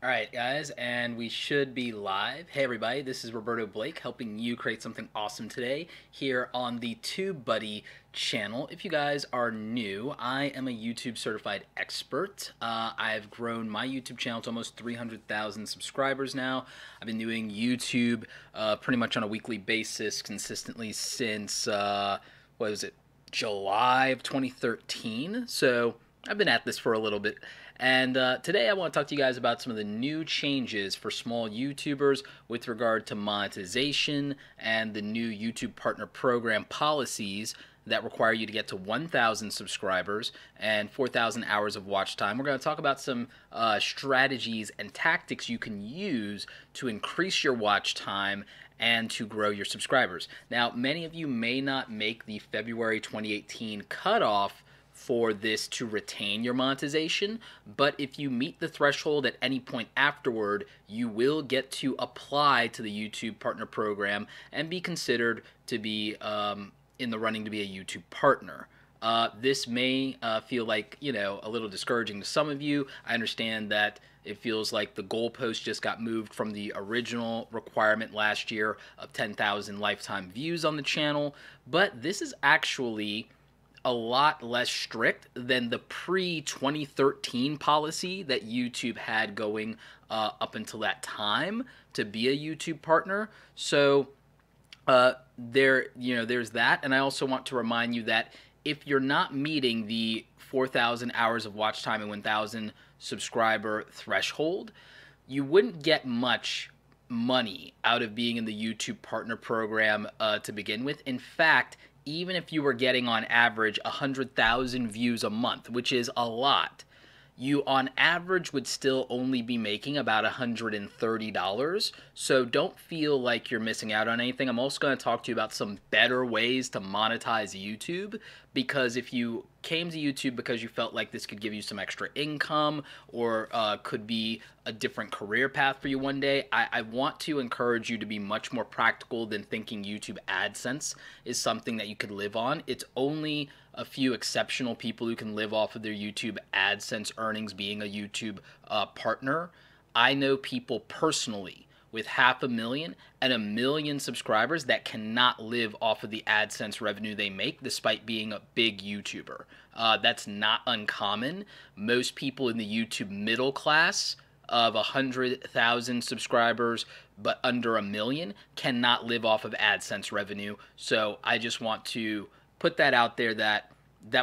All right, guys, and we should be live. Hey, everybody, this is Roberto Blake helping you create something awesome today here on the TubeBuddy channel. If you guys are new, I am a YouTube certified expert. I've grown my YouTube channel to almost 300,000 subscribers now. I've been doing YouTube pretty much on a weekly basis consistently since, what was it, July of 2013. So I've been at this for a little bit. And today I want to talk to you guys about some of the new changes for small YouTubers with regard to monetization and the new YouTube Partner Program policies that require you to get to 1,000 subscribers and 4,000 hours of watch time. We're going to talk about some strategies and tactics you can use to increase your watch time and to grow your subscribers. Now, many of you may not make the February 2018 cutoff for this to retain your monetization, but if you meet the threshold at any point afterward, you will get to apply to the YouTube Partner Program and be considered to be in the running to be a YouTube partner. This may feel like, a little discouraging to some of you. I understand that it feels like the goalpost just got moved from the original requirement last year of 10,000 lifetime views on the channel, but this is actually a lot less strict than the pre-2013 policy that YouTube had going up until that time to be a YouTube partner. So there's that. And I also want to remind you that if you're not meeting the 4,000 hours of watch time and 1,000 subscriber threshold, you wouldn't get much money out of being in the YouTube Partner Program to begin with. In fact, even if you were getting on average 100,000 views a month, which is a lot, you on average would still only be making about $130. So don't feel like you're missing out on anything. I'm also going to talk to you about some better ways to monetize YouTube, because if you came to YouTube because you felt like this could give you some extra income or could be a different career path for you one day, I want to encourage you to be much more practical than thinking YouTube Adsense is something that you could live on. It's only a few exceptional people who can live off of their YouTube Adsense earnings being a YouTube partner. I know people personally with 500,000 and 1 million subscribers that cannot live off of the AdSense revenue they make despite being a big YouTuber. That's not uncommon. Most people in the YouTube middle class of 100,000 subscribers but under 1 million cannot live off of AdSense revenue. So I just want to put that out there that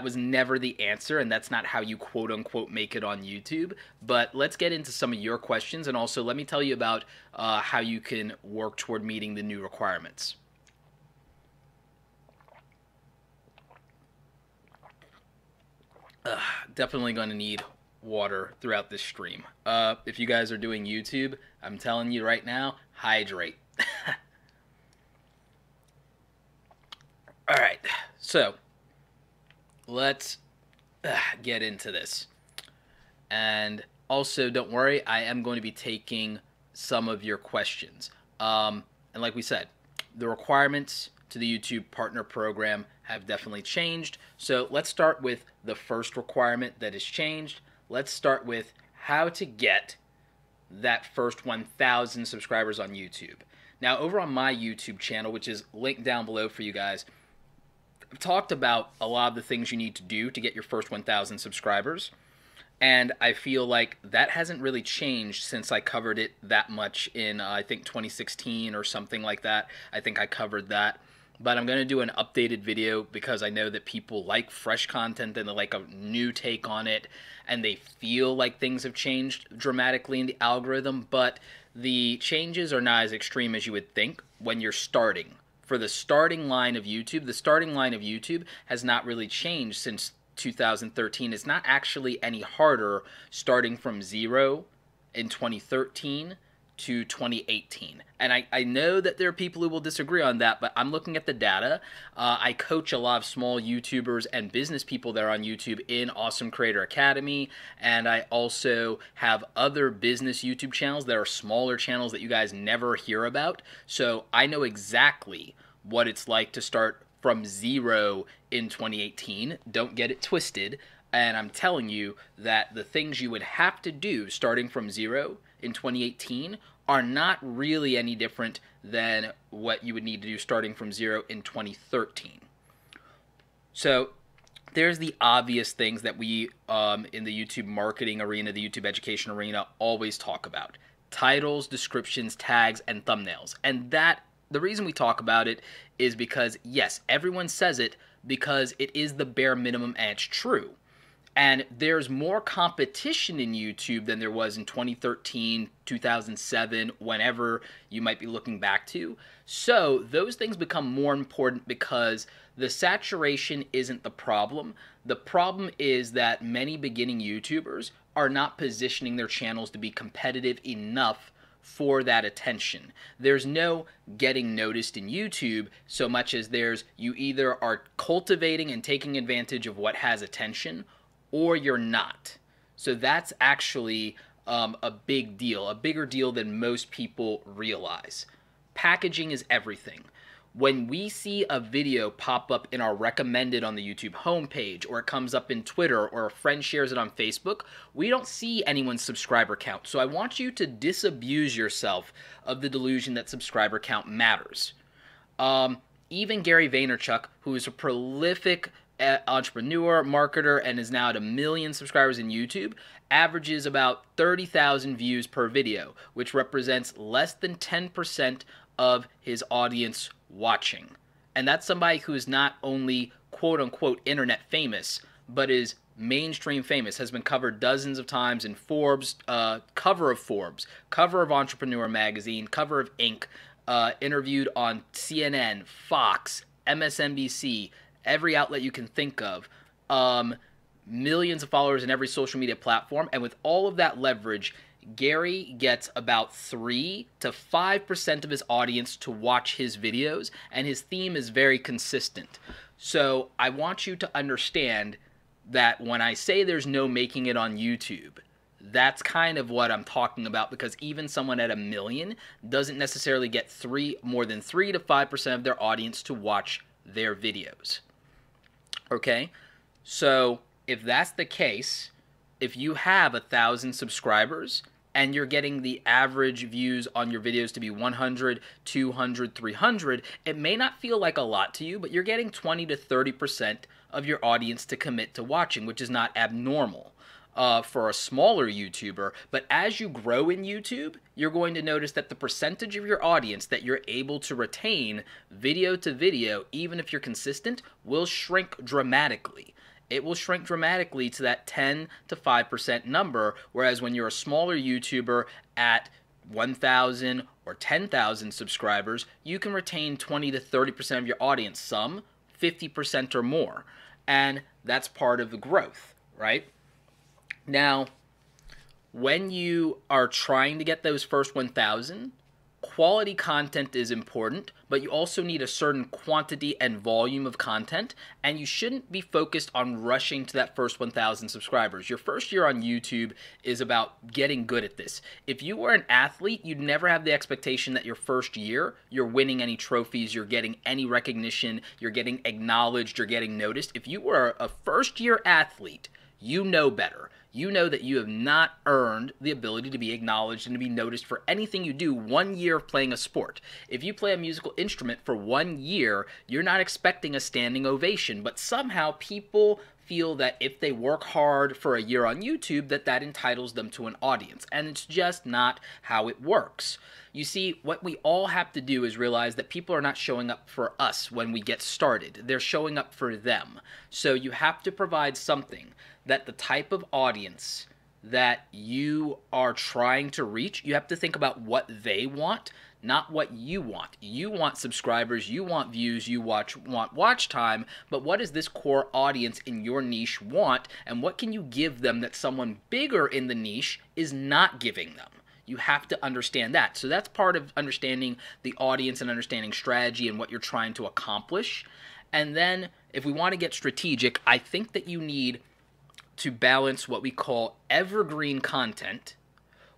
was never the answer, and that's not how you quote-unquote make it on YouTube. But let's get into some of your questions, and also let me tell you about how you can work toward meeting the new requirements. Definitely going to need water throughout this stream. If you guys are doing YouTube, I'm telling you right now, hydrate. All right, so let's get into this. And also, don't worry, I am going to be taking some of your questions. And like we said, the requirements to the YouTube Partner Program have definitely changed. So let's start with the first requirement that has changed. Let's start with how to get that first 1,000 subscribers on YouTube. Now, over on my YouTube channel, which is linked down below for you guys, I've talked about a lot of the things you need to do to get your first 1,000 subscribers, and I feel like that hasn't really changed since I covered it that much in, I think, 2016 or something like that. I think I covered that. But I'm going to do an updated video because I know that people like fresh content and they like a new take on it, and they feel like things have changed dramatically in the algorithm, but the changes are not as extreme as you would think when you're starting. For the starting line of YouTube, the starting line of YouTube has not really changed since 2013. It's not actually any harder starting from 0 in 2013 to 2018. And I know that there are people who will disagree on that, but I'm looking at the data. I coach a lot of small YouTubers and business people that are on YouTube in Awesome Creator Academy, and I also have other business YouTube channels that are smaller channels that you guys never hear about. So I know exactly what it's like to start from 0 in 2018. Don't get it twisted. And I'm telling you that the things you would have to do starting from zero in 2018 are not really any different than what you would need to do starting from zero in 2013. So there's the obvious things that we in the YouTube marketing arena, the YouTube education arena, always talk about: titles, descriptions, tags, and thumbnails. And that the reason we talk about it is because, yes, everyone says it because it is the bare minimum and it's true. And there's more competition in YouTube than there was in 2013, 2007, whenever you might be looking back to. So those things become more important because the saturation isn't the problem. The problem is that many beginning YouTubers are not positioning their channels to be competitive enough for that attention. There's no getting noticed in YouTube so much as there's you either are cultivating and taking advantage of what has attention, or you're not. So that's actually a big deal, a bigger deal than most people realize. Packaging is everything. When we see a video pop up in our recommended on the YouTube homepage, or it comes up in Twitter, or a friend shares it on Facebook, we don't see anyone's subscriber count. So I want you to disabuse yourself of the delusion that subscriber count matters. Even Gary Vaynerchuk, who is a prolific entrepreneur, marketer, and is now at 1 million subscribers in YouTube, averages about 30,000 views per video, which represents less than 10% of his audience watching. And that's somebody who is not only quote-unquote internet famous, but is mainstream famous, has been covered dozens of times in Forbes, cover of Forbes, cover of Entrepreneur magazine, cover of Inc., interviewed on CNN, Fox, MSNBC, every outlet you can think of, millions of followers in every social media platform, and with all of that leverage, Gary gets about 3 to 5% of his audience to watch his videos, and his theme is very consistent. So I want you to understand that when I say there's no making it on YouTube, that's kind of what I'm talking about, because even someone at 1 million doesn't necessarily get more than 3 to 5% of their audience to watch their videos. Okay? So if that's the case, if you have 1,000 subscribers and you're getting the average views on your videos to be 100, 200, 300, it may not feel like a lot to you, but you're getting 20 to 30% of your audience to commit to watching, which is not abnormal for a smaller YouTuber. But as you grow in YouTube, you're going to notice that the percentage of your audience that you're able to retain video to video, even if you're consistent, will shrink dramatically. It will shrink dramatically to that 10 to 5% number, whereas when you're a smaller YouTuber at 1,000 or 10,000 subscribers, you can retain 20 to 30% of your audience, some 50% or more, and that's part of the growth, right? Now, when you are trying to get those first 1,000, quality content is important, but you also need a certain quantity and volume of content, and you shouldn't be focused on rushing to that first 1,000 subscribers. Your first year on YouTube is about getting good at this. If you were an athlete, you'd never have the expectation that your first year you're winning any trophies, you're getting any recognition, you're getting acknowledged, you're getting noticed. If you were a first-year athlete, you know better. You know that you have not earned the ability to be acknowledged and to be noticed for anything you do 1 year of playing a sport. If you play a musical instrument for 1 year, you're not expecting a standing ovation, but somehow people feel that if they work hard for a year on YouTube, that entitles them to an audience, and it's just not how it works. You see, what we all have to do is realize that people are not showing up for us when we get started. They're showing up for them. So you have to provide something that the type of audience that you are trying to reach, you have to think about what they want, not what you want. You want subscribers, you want views, you want watch time, but what does this core audience in your niche want, and what can you give them that someone bigger in the niche is not giving them? You have to understand that. So that's part of understanding the audience and understanding strategy and what you're trying to accomplish. And then if we want to get strategic, I think that you need to balance what we call evergreen content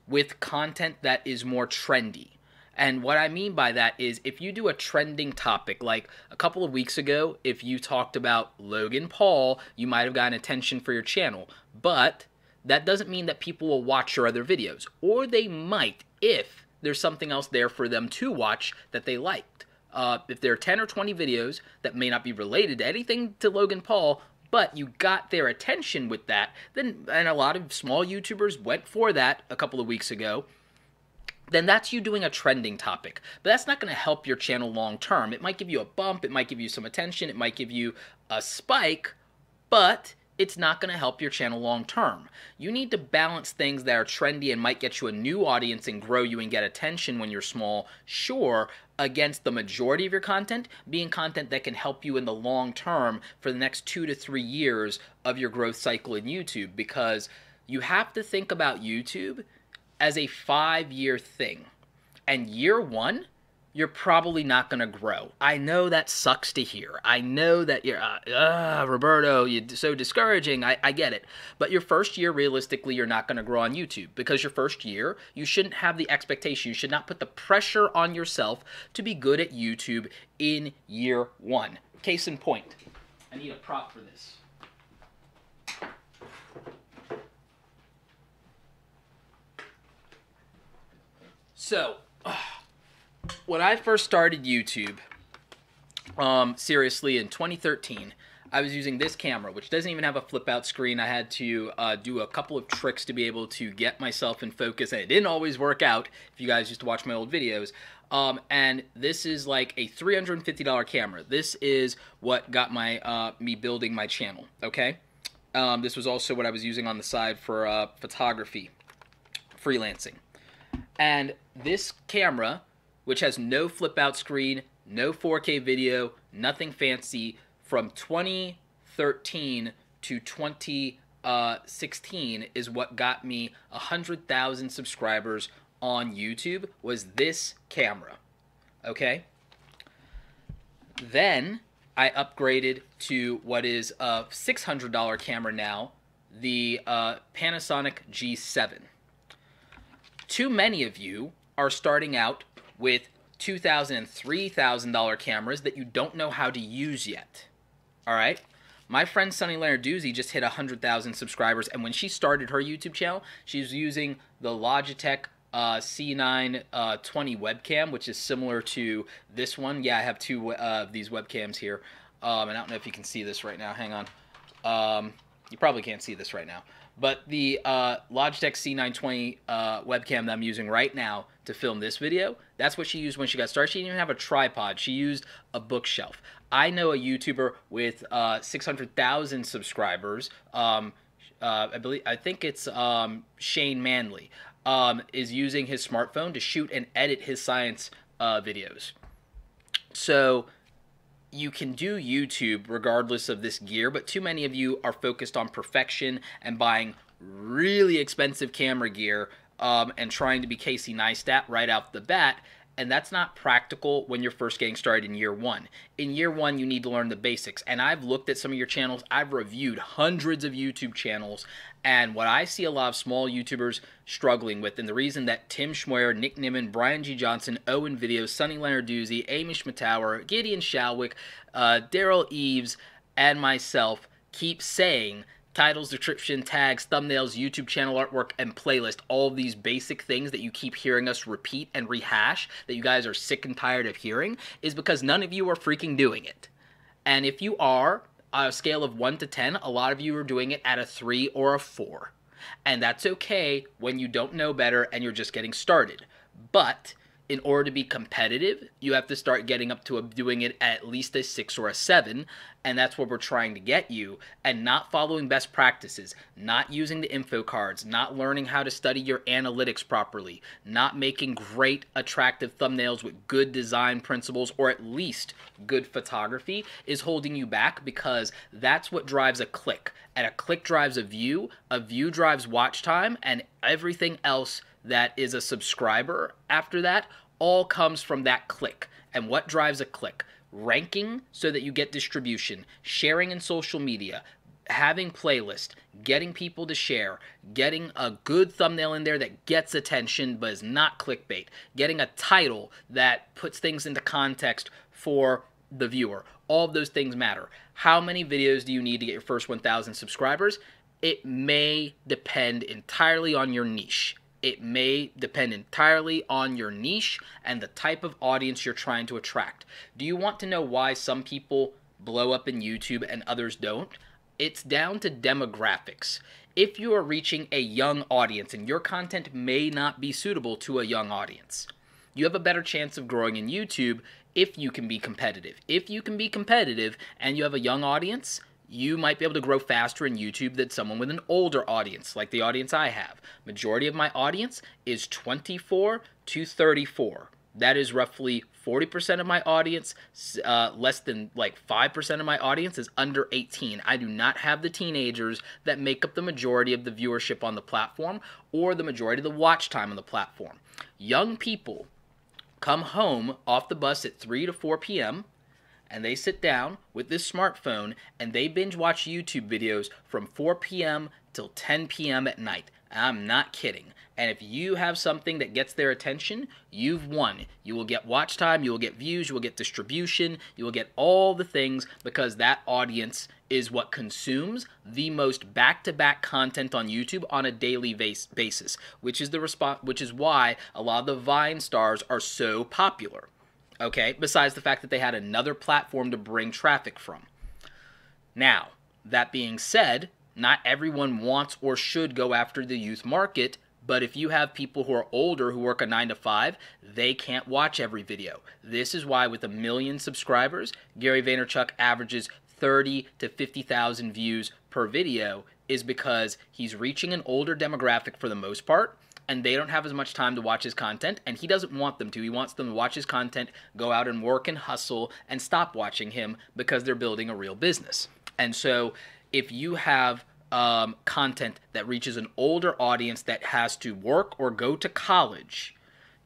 with content that is more trendy. And what I mean by that is if you do a trending topic, like a couple of weeks ago, if you talked about Logan Paul, you might have gotten attention for your channel. But that doesn't mean that people will watch your other videos. Or they might if there's something else there for them to watch that they liked. If there are 10 or 20 videos that may not be related to anything to Logan Paul, but you got their attention with that, then, and a lot of small YouTubers went for that a couple of weeks ago, then that's you doing a trending topic. But that's not going to help your channel long term. It might give you a bump, it might give you some attention, it might give you a spike, but it's not going to help your channel long term. You need to balance things that are trendy and might get you a new audience and grow you and get attention when you're small, sure, against the majority of your content being content that can help you in the long term for the next 2 to 3 years of your growth cycle in YouTube, because you have to think about YouTube as a 5-year thing. And year 1, you're probably not going to grow. I know that sucks to hear. I know that you're, Roberto, you're so discouraging. I get it. But your first year, realistically, you're not going to grow on YouTube, because your first year, you shouldn't have the expectation. You should not put the pressure on yourself to be good at YouTube in year 1. Case in point. I need a prop for this. So, when I first started YouTube, seriously, in 2013, I was using this camera, which doesn't even have a flip-out screen. I had to do a couple of tricks to be able to get myself in focus, and it didn't always work out, if you guys used to watch my old videos. And this is like a $350 camera. This is what got my me building my channel, okay? This was also what I was using on the side for photography, freelancing. And this camera, which has no flip-out screen, no 4K video, nothing fancy, from 2013 to 2016 is what got me 100,000 subscribers on YouTube, was this camera, okay? Then I upgraded to what is a $600 camera now, the Panasonic G7. Too many of you are starting out with $2,000 and $3,000 cameras that you don't know how to use yet. All right? My friend Sunny Lenarduzzi just hit 100,000 subscribers, and when she started her YouTube channel, she was using the Logitech C920 webcam, which is similar to this one. Yeah, I have two of these webcams here, and I don't know if you can see this right now. Hang on. You probably can't see this right now. But the Logitech C920 webcam that I'm using right now to film this video, that's what she used when she got started. She didn't even have a tripod. She used a bookshelf. I know a YouTuber with 600,000 subscribers. I think it's Shane Manley, is using his smartphone to shoot and edit his science videos. So you can do YouTube regardless of this gear, but too many of you are focused on perfection and buying really expensive camera gear and trying to be Casey Neistat right out the bat, and that's not practical when you're first getting started in year 1. In year 1, you need to learn the basics, and I've looked at some of your channels. I've reviewed hundreds of YouTube channels, and what I see a lot of small YouTubers struggling with, and the reason that Tim Schmoyer, Nick Nimmin, Brian G. Johnson, Owen Videos, Sunny Lenarduzzi, Amy Schmittauer, Gideon Shalwick, Daryl Eves, and myself keep saying titles, description, tags, thumbnails, YouTube channel artwork, and playlist, all of these basic things that you keep hearing us repeat and rehash that you guys are sick and tired of hearing, is because none of you are freaking doing it. And if you are, on a scale of 1 to 10, a lot of you are doing it at a 3 or a 4. And that's okay when you don't know better and you're just getting started. But in order to be competitive, you have to start getting up to doing it at least a 6 or a 7, and that's what we're trying to get you, and not following best practices, not using the info cards, not learning how to study your analytics properly, not making great, attractive thumbnails with good design principles, or at least good photography, is holding you back, because that's what drives a click. And a click drives a view drives watch time, and everything else that is a subscriber after that all comes from that click. And what drives a click? Ranking so that you get distribution, sharing in social media, having playlist, getting people to share, getting a good thumbnail in there that gets attention but is not clickbait, getting a title that puts things into context for the viewer. All of those things matter. How many videos do you need to get your first 1,000 subscribers? It may depend entirely on your niche. It may depend entirely on your niche and the type of audience you're trying to attract. Do you want to know why some people blow up in YouTube and others don't? It's down to demographics. If you are reaching a young audience and your content may not be suitable to a young audience, you have a better chance of growing in YouTube if you can be competitive. If you can be competitive and you have a young audience, you might be able to grow faster in YouTube than someone with an older audience, like the audience I have. Majority of my audience is 24 to 34. That is roughly 40% of my audience. Less than like 5% of my audience is under 18. I do not have the teenagers that make up the majority of the viewership on the platform or the majority of the watch time on the platform. Young people come home off the bus at 3 to 4 p.m., and they sit down with this smartphone and they binge watch YouTube videos from 4 p.m. till 10 p.m. at night. I'm not kidding. And if you have something that gets their attention, you've won. You will get watch time, you will get views, you will get distribution, you will get all the things because that audience is what consumes the most back-to-back content on YouTube on a daily basis, which is why a lot of the Vine stars are so popular. Okay, besides the fact that they had another platform to bring traffic from. Now, that being said, not everyone wants or should go after the youth market, but if you have people who are older who work a 9 to 5, they can't watch every video. This is why with 1 million subscribers, Gary Vaynerchuk averages 30 to 50,000 views per video, is because he's reaching an older demographic for the most part, and they don't have as much time to watch his content, and he doesn't want them to. He wants them to watch his content, go out and work and hustle, and stop watching him because they're building a real business. And so if you have content that reaches an older audience that has to work or go to college,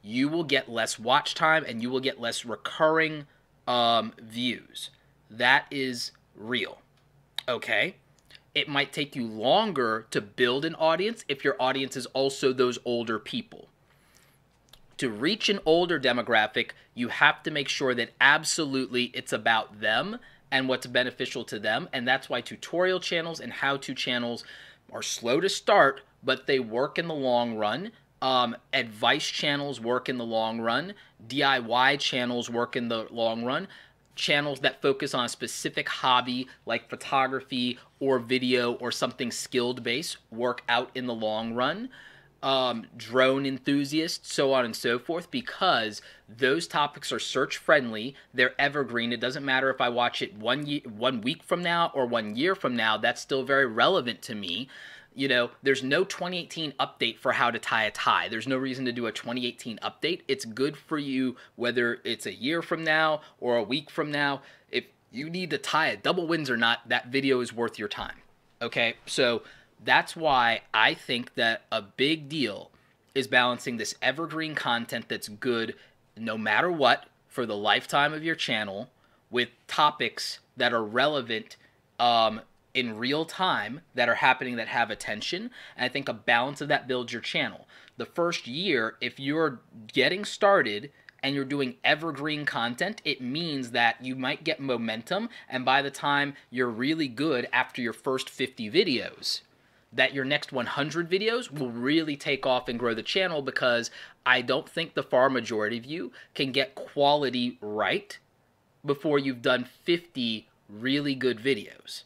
you will get less watch time and you will get less recurring views. That is real. Okay? It might take you longer to build an audience if your audience is also those older people. To reach an older demographic, you have to make sure that absolutely it's about them and what's beneficial to them. And that's why tutorial channels and how-to channels are slow to start, but they work in the long run. Advice channels work in the long run. DIY channels work in the long run. Channels that focus on a specific hobby like photography or video or something skilled based work out in the long run. Drone enthusiasts, so on and so forth, because those topics are search friendly, they're evergreen. It doesn't matter if I watch it 1 week from now or 1 year from now, that's still very relevant to me. You know, there's no 2018 update for how to tie a tie. There's no reason to do a 2018 update. It's good for you whether it's a year from now or a week from now. If you need to tie a double Windsor knot, that video is worth your time. Okay, so that's why I think that a big deal is balancing this evergreen content that's good no matter what for the lifetime of your channel with topics that are relevant in real time, that are happening, that have attention. And I think a balance of that builds your channel. The first year, if you're getting started and you're doing evergreen content, it means that you might get momentum, and by the time you're really good after your first 50 videos, that your next 100 videos will really take off and grow the channel, because I don't think the far majority of you can get quality right before you've done 50 really good videos.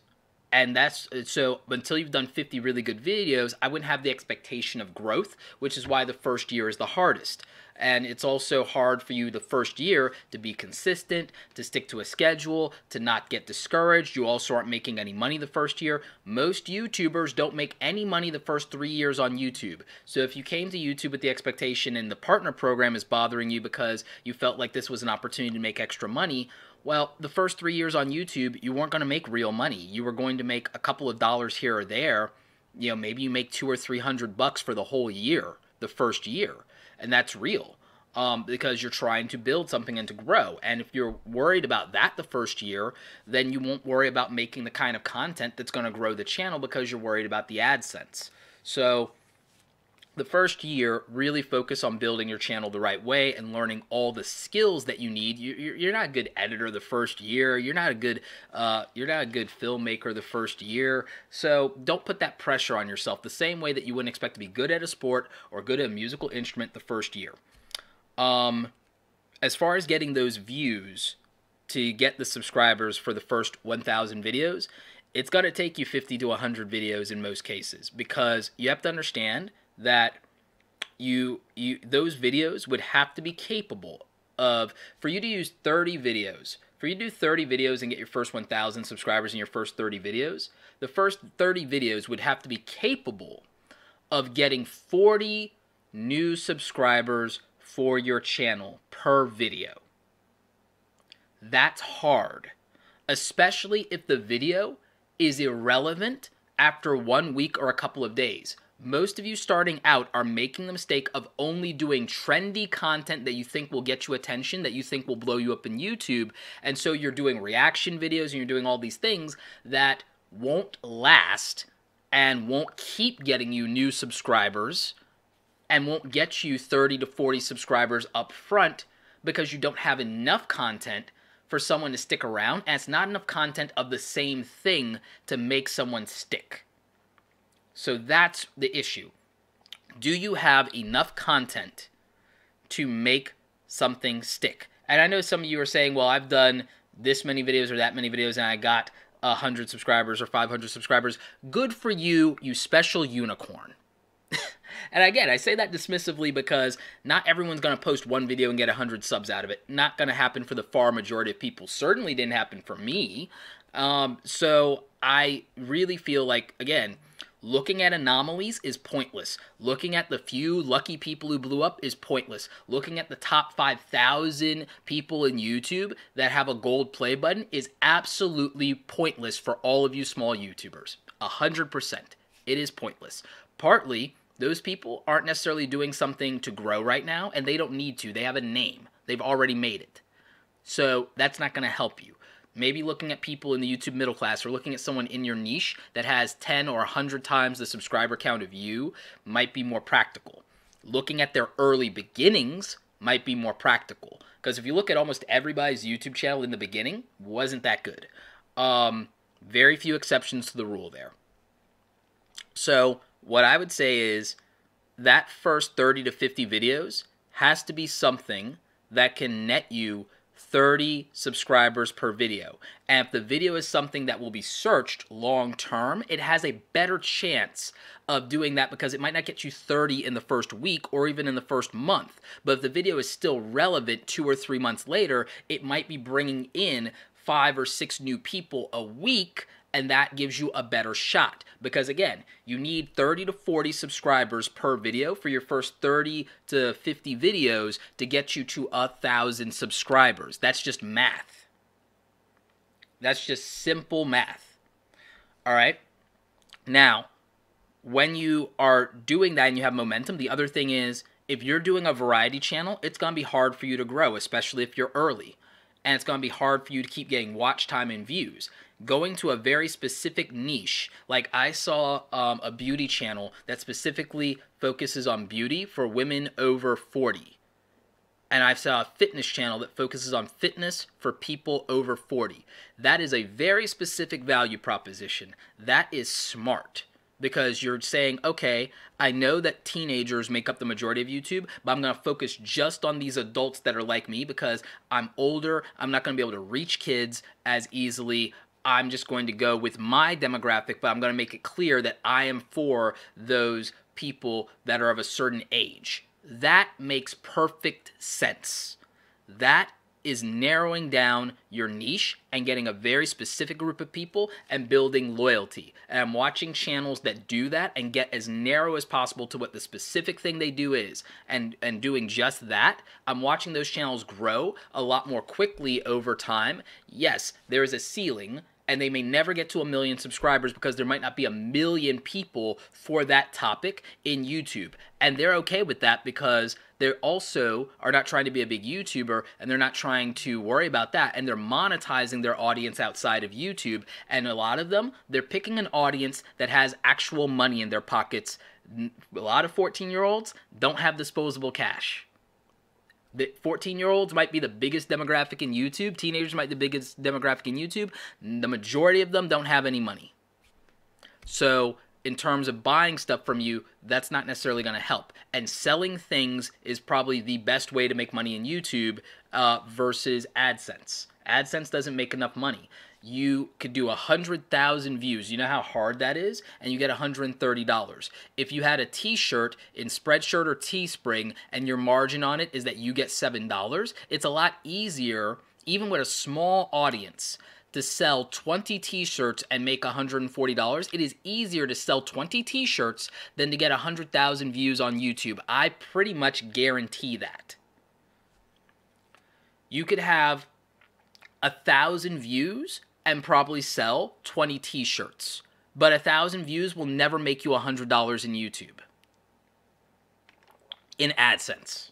And that's, so until you've done 50 really good videos, I wouldn't have the expectation of growth, which is why the first year is the hardest. And it's also hard for you the first year to be consistent, to stick to a schedule, to not get discouraged. You also aren't making any money the first year. Most YouTubers don't make any money the first 3 years on YouTube. So if you came to YouTube with the expectation and the partner program is bothering you because you felt like this was an opportunity to make extra money, well, the first 3 years on YouTube, you weren't going to make real money. You were going to make a couple of dollars here or there. You know, maybe you make $200 or $300 for the whole year, the first year, and that's real. because you're trying to build something and to grow. And if you're worried about that the first year, then you won't worry about making the kind of content that's going to grow the channel because you're worried about the AdSense. So the first year, really focus on building your channel the right way and learning all the skills that you need. You're not a good editor the first year. You're not a good filmmaker the first year. So don't put that pressure on yourself the same way that you wouldn't expect to be good at a sport or good at a musical instrument the first year. As far as getting those views to get the subscribers for the first 1,000 videos, it's going to take you 50 to 100 videos in most cases, because you have to understand that those videos would have to be capable of, for you to use 30 videos, for you to do 30 videos and get your first 1,000 subscribers in your first 30 videos, the first 30 videos would have to be capable of getting 40 new subscribers for your channel per video. That's hard, especially if the video is irrelevant after 1 week or a couple of days. Most of you starting out are making the mistake of only doing trendy content that you think will get you attention, that you think will blow you up in YouTube, and so you're doing reaction videos and you're doing all these things that won't last and won't keep getting you new subscribers and won't get you 30 to 40 subscribers up front because you don't have enough content for someone to stick around, and it's not enough content of the same thing to make someone stick. So that's the issue. Do you have enough content to make something stick? And I know some of you are saying, well, I've done this many videos or that many videos and I got 100 subscribers or 500 subscribers. Good for you, you special unicorn. And again, I say that dismissively because not everyone's going to post one video and get 100 subs out of it. Not going to happen for the far majority of people. Certainly didn't happen for me. So I really feel like, again, looking at anomalies is pointless. Looking at the few lucky people who blew up is pointless. Looking at the top 5,000 people in YouTube that have a gold play button is absolutely pointless for all of you small YouTubers. 100%. It is pointless. Partly, those people aren't necessarily doing something to grow right now, and they don't need to. They have a name. They've already made it. So that's not going to help you. Maybe looking at people in the YouTube middle class or looking at someone in your niche that has 10 or 100 times the subscriber count of you might be more practical. Looking at their early beginnings might be more practical. Because if you look at almost everybody's YouTube channel in the beginning, wasn't that good. Very few exceptions to the rule there. So what I would say is that first 30 to 50 videos has to be something that can net you 30 subscribers per video. And if the video is something that will be searched long term, it has a better chance of doing that because it might not get you 30 in the first week or even in the first month. But if the video is still relevant 2 or 3 months later, it might be bringing in 5 or 6 new people a week, and that gives you a better shot. Because again, you need 30 to 40 subscribers per video for your first 30 to 50 videos to get you to 1,000 subscribers. That's just math. That's just simple math. All right? Now, when you are doing that and you have momentum, the other thing is, if you're doing a variety channel, it's going to be hard for you to grow, especially if you're early. And it's going to be hard for you to keep getting watch time and views. Going to a very specific niche, like I saw a beauty channel that specifically focuses on beauty for women over 40. And I saw a fitness channel that focuses on fitness for people over 40. That is a very specific value proposition. That is smart. Because you're saying, okay, I know that teenagers make up the majority of YouTube, but I'm going to focus just on these adults that are like me because I'm older, I'm not going to be able to reach kids as easily. I'm just going to go with my demographic, but I'm going to make it clear that I am for those people that are of a certain age. That makes perfect sense. That is narrowing down your niche and getting a very specific group of people and building loyalty. And I'm watching channels that do that and get as narrow as possible to what the specific thing they do is. And doing just that, I'm watching those channels grow a lot more quickly over time. Yes, there is a ceiling, and they may never get to 1 million subscribers because there might not be 1 million people for that topic in YouTube. And they're okay with that because they also are not trying to be a big YouTuber, and they're not trying to worry about that, and they're monetizing their audience outside of YouTube. And a lot of them, they're picking an audience that has actual money in their pockets. A lot of 14-year-olds don't have disposable cash. The 14-year-olds might be the biggest demographic in YouTube. Teenagers might be the biggest demographic in YouTube. The majority of them don't have any money. So in terms of buying stuff from you, that's not necessarily going to help. And selling things is probably the best way to make money in YouTube versus Adsense. Adsense doesn't make enough money. You could do 100,000 views. You know how hard that is? And you get $130. If you had a t-shirt in Spreadshirt or Teespring and your margin on it is that you get $7, it's a lot easier, even with a small audience, to sell 20 t-shirts and make $140. It is easier to sell 20 t-shirts than to get 100,000 views on YouTube. I pretty much guarantee that. You could have 1,000 views and probably sell 20 t-shirts. But 1,000 views will never make you $100 in YouTube. In AdSense.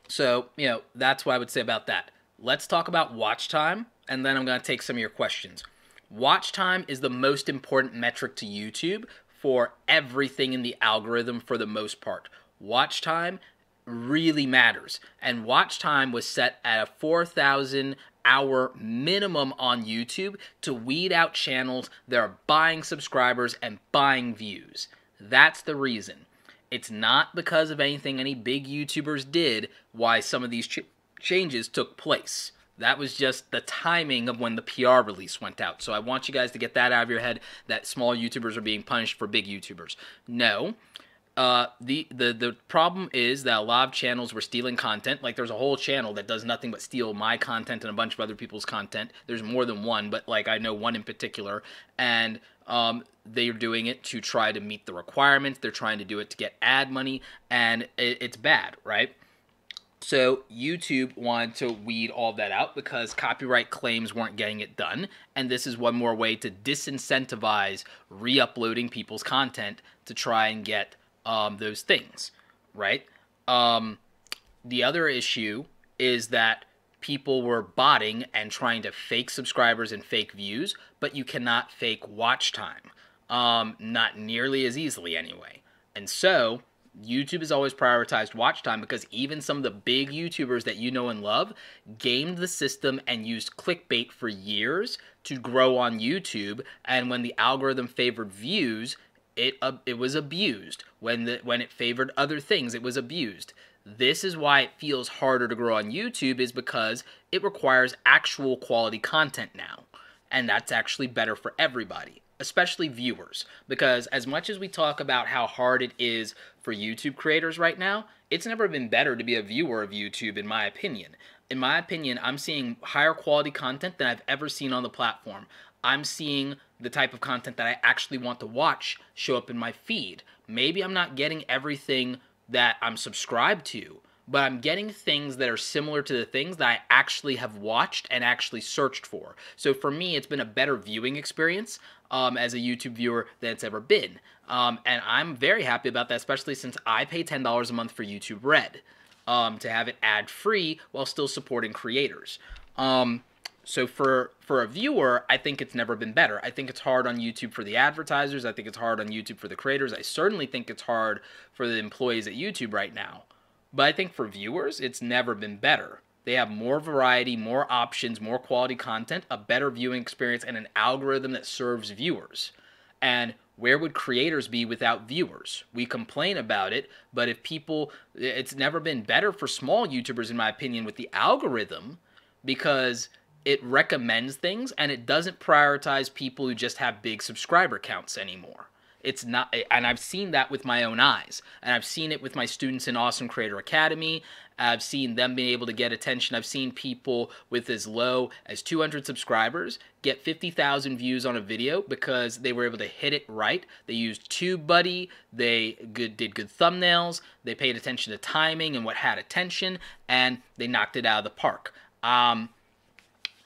So, that's what I would say about that. Let's talk about watch time, and then I'm going to take some of your questions. Watch time is the most important metric to YouTube for everything in the algorithm for the most part. Watch time really matters. And watch time was set at a 4,000 hour minimum on YouTube to weed out channels that are buying subscribers and buying views. That's the reason. It's not because of anything any big YouTubers did why some of these changes took place. That was just the timing of when the PR release went out. So I want you guys to get that out of your head, that small YouTubers are being punished for big YouTubers. No. The problem is that a lot of channels were stealing content. Like, there's a whole channel that does nothing but steal my content and a bunch of other people's content. There's more than one, but like I know one in particular. And they're doing it to try to meet the requirements. They're trying to do it to get ad money, and it's bad, right? So YouTube wanted to weed all that out because copyright claims weren't getting it done, and this is one more way to disincentivize re-uploading people's content to try and get those things, right? The other issue is that people were botting and trying to fake subscribers and fake views, but you cannot fake watch time. Not nearly as easily anyway. And so YouTube has always prioritized watch time because even some of the big YouTubers that you know and love gamed the system and used clickbait for years to grow on YouTube, and when the algorithm favored views, it was abused. When it favored other things, it was abused. This is why it feels harder to grow on YouTube, is because it requires actual quality content now. And that's actually better for everybody, especially viewers. Because as much as we talk about how hard it is for YouTube creators right now, it's never been better to be a viewer of YouTube, in my opinion. In my opinion, I'm seeing higher quality content than I've ever seen on the platform. I'm seeing the type of content that I actually want to watch show up in my feed. Maybe I'm not getting everything that I'm subscribed to, but I'm getting things that are similar to the things that I actually have watched and actually searched for. So for me, it's been a better viewing experience as a YouTube viewer than it's ever been. And I'm very happy about that, especially since I pay $10 a month for YouTube Red to have it ad-free while still supporting creators. So for a viewer, I think it's never been better. I think it's hard on YouTube for the advertisers. I think it's hard on YouTube for the creators. I certainly think it's hard for the employees at YouTube right now. But I think for viewers, it's never been better. They have more variety, more options, more quality content, a better viewing experience, and an algorithm that serves viewers. And where would creators be without viewers? We complain about it, but if people, it's never been better for small YouTubers, in my opinion, with the algorithm, because it recommends things and it doesn't prioritize people who just have big subscriber counts anymore. It's not, and I've seen that with my own eyes, and I've seen it with my students in Awesome Creator Academy. I've seen them being able to get attention. I've seen people with as low as 200 subscribers get 50,000 views on a video because they were able to hit it right. They used TubeBuddy. They did good thumbnails. They paid attention to timing and what had attention, and they knocked it out of the park. I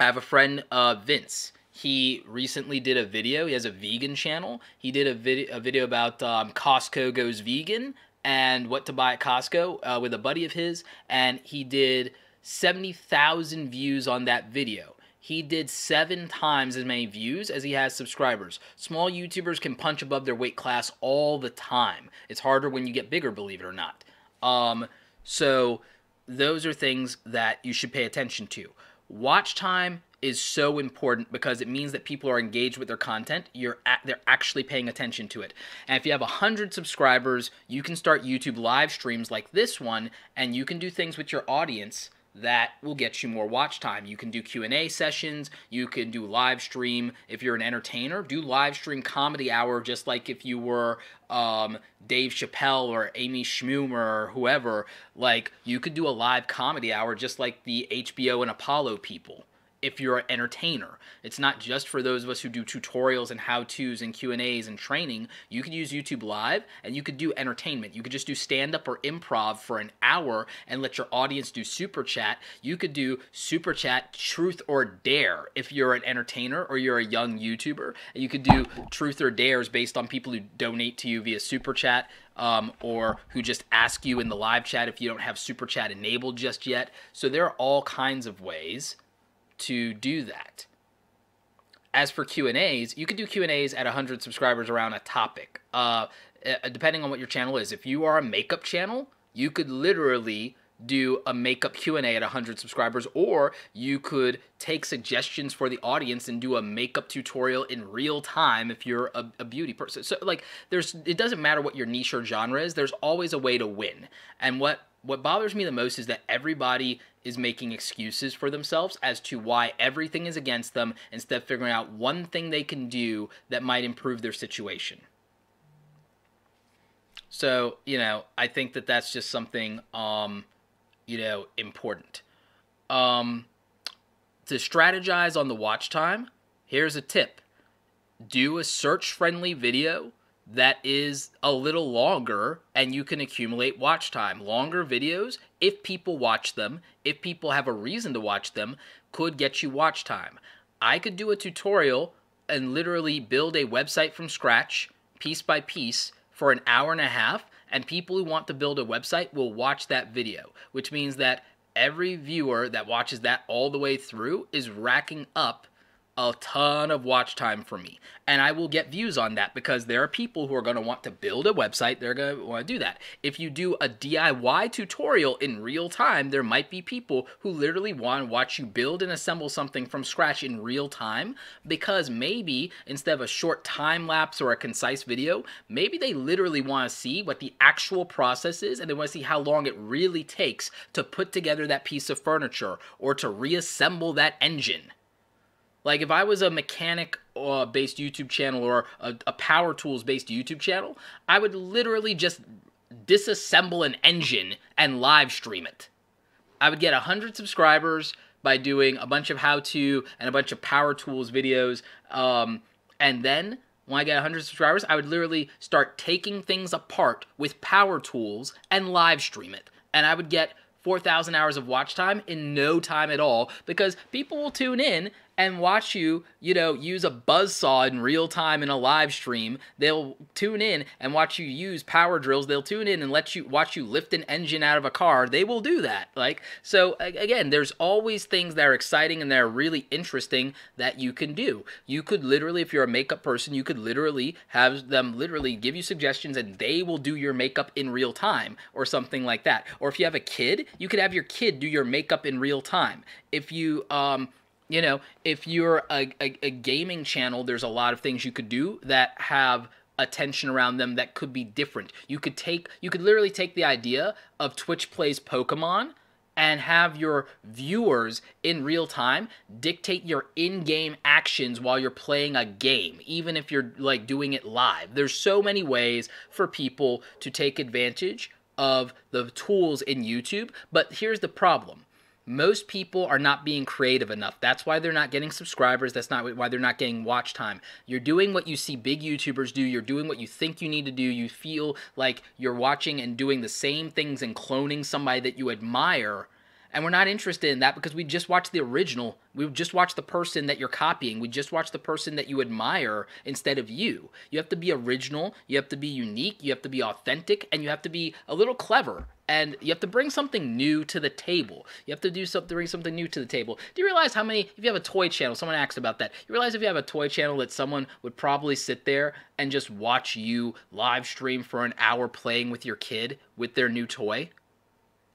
have a friend, Vince. He recently did a video. He has a vegan channel. He did a video about Costco goes vegan and what to buy at Costco with a buddy of his, and he did 70,000 views on that video. He did 7 times as many views as he has subscribers. Small YouTubers can punch above their weight class all the time. It's harder when you get bigger, believe it or not. So those are things that you should pay attention to. Watch time is so important because it means that people are engaged with their content. They're actually paying attention to it. And if you have 100 subscribers, you can start YouTube live streams like this one, and you can do things with your audience that will get you more watch time. You can do Q&A sessions. You can do live stream. If you're an entertainer, do live stream comedy hour just like if you were Dave Chappelle or Amy Schumer or whoever. Like, you could do a live comedy hour just like the HBO and Apollo people. If you're an entertainer, it's not just for those of us who do tutorials and how-tos and Q&As and training. You could use YouTube Live, and you could do entertainment. You could just do stand-up or improv for an hour and let your audience do Super Chat. You could do Super Chat Truth or Dare if you're an entertainer or you're a young YouTuber. And you could do Truth or Dares based on people who donate to you via Super Chat, or who just ask you in the live chat if you don't have Super Chat enabled just yet. So there are all kinds of ways to do that. As for Q&As, you could do Q&As at 100 subscribers around a topic, depending on what your channel is. If you are a makeup channel, you could literally do a makeup Q&A at 100 subscribers, or you could take suggestions for the audience and do a makeup tutorial in real time if you're a beauty person. So, like, it doesn't matter what your niche or genre is, there's always a way to win. And what bothers me the most is that everybody is making excuses for themselves as to why everything is against them instead of figuring out one thing they can do that might improve their situation. So, I think that that's just something, important. To strategize on the watch time, here's a tip. Do a search-friendly video that is a little longer, and you can accumulate watch time. Longer videos, if people watch them, if people have a reason to watch them, could get you watch time. I could do a tutorial and literally build a website from scratch, piece by piece, for an hour and a half, and people who want to build a website will watch that video, which means that every viewer that watches that all the way through is racking up a ton of watch time for me, and I will get views on that because there are people who are going to want to build a website. They're going to want to do that. If you do a DIY tutorial in real time, there might be people who literally want to watch you build and assemble something from scratch in real time, because maybe instead of a short time lapse or a concise video, maybe they literally want to see what the actual process is, and they want to see how long it really takes to put together that piece of furniture or to reassemble that engine. Like, if I was a mechanic-based YouTube channel or a power tools-based YouTube channel, I would literally just disassemble an engine and live stream it. I would get 100 subscribers by doing a bunch of how-to and a bunch of power tools videos, and then when I get 100 subscribers, I would literally start taking things apart with power tools and live stream it. And I would get 4,000 hours of watch time in no time at all, because people will tune in and watch you, use a buzzsaw in real time in a live stream. They'll tune in and watch you use power drills. They'll tune in and watch you lift an engine out of a car. They will do that. So again, there's always things that are exciting and that are really interesting that you can do. You could literally, if you're a makeup person, you could literally have them literally give you suggestions and they will do your makeup in real time or something like that. Or if you have a kid, you could have your kid do your makeup in real time. If you, if you're a gaming channel, there's a lot of things you could do that have attention around them that could be different. You could literally take the idea of Twitch plays Pokemon and have your viewers in real time dictate your in-game actions while you're playing a game, even if you're like doing it live. There's so many ways for people to take advantage of the tools in YouTube, but here's the problem. Most people are not being creative enough. That's why they're not getting subscribers. That's not why they're not getting watch time. You're doing what you see big YouTubers do. You're doing what you think you need to do. You feel like you're watching and doing the same things and cloning somebody that you admire. And we're not interested in that because we just watched the original. We just watched the person that you're copying. We just watched the person that you admire instead of you. You have to be original. You have to be unique. You have to be authentic. And you have to be a little clever. And you have to bring something new to the table. You have to bring something new to the table. Do you realize how many, if you have a toy channel, someone asked about that. You realize if you have a toy channel that someone would probably sit there and just watch you live stream for an hour playing with your kid with their new toy?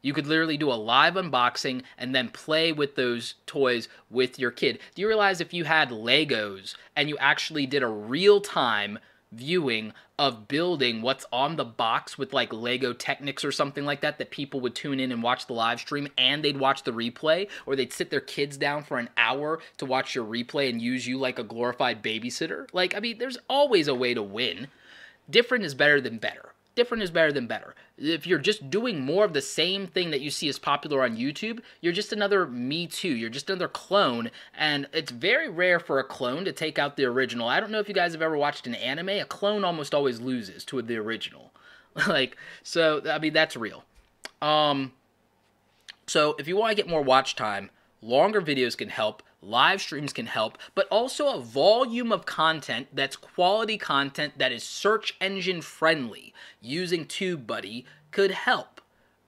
You could literally do a live unboxing and then play with those toys with your kid. Do you realize if you had Legos and you actually did a real-time viewing of building what's on the box with like Lego Technics or something like that, that people would tune in and watch the live stream and they'd watch the replay, or they'd sit their kids down for an hour to watch your replay and use you like a glorified babysitter? Like, I mean, there's always a way to win. Different is better than better. Different is better than better. If you're just doing more of the same thing that you see as popular on YouTube, you're just another Me Too. You're just another clone, and it's very rare for a clone to take out the original. I don't know if you guys have ever watched an anime. A clone almost always loses to the original. Like, so, I mean, that's real. So if you want to get more watch time, longer videos can help. Live streams can help, but also a volume of content that's quality content that is search engine friendly using TubeBuddy could help.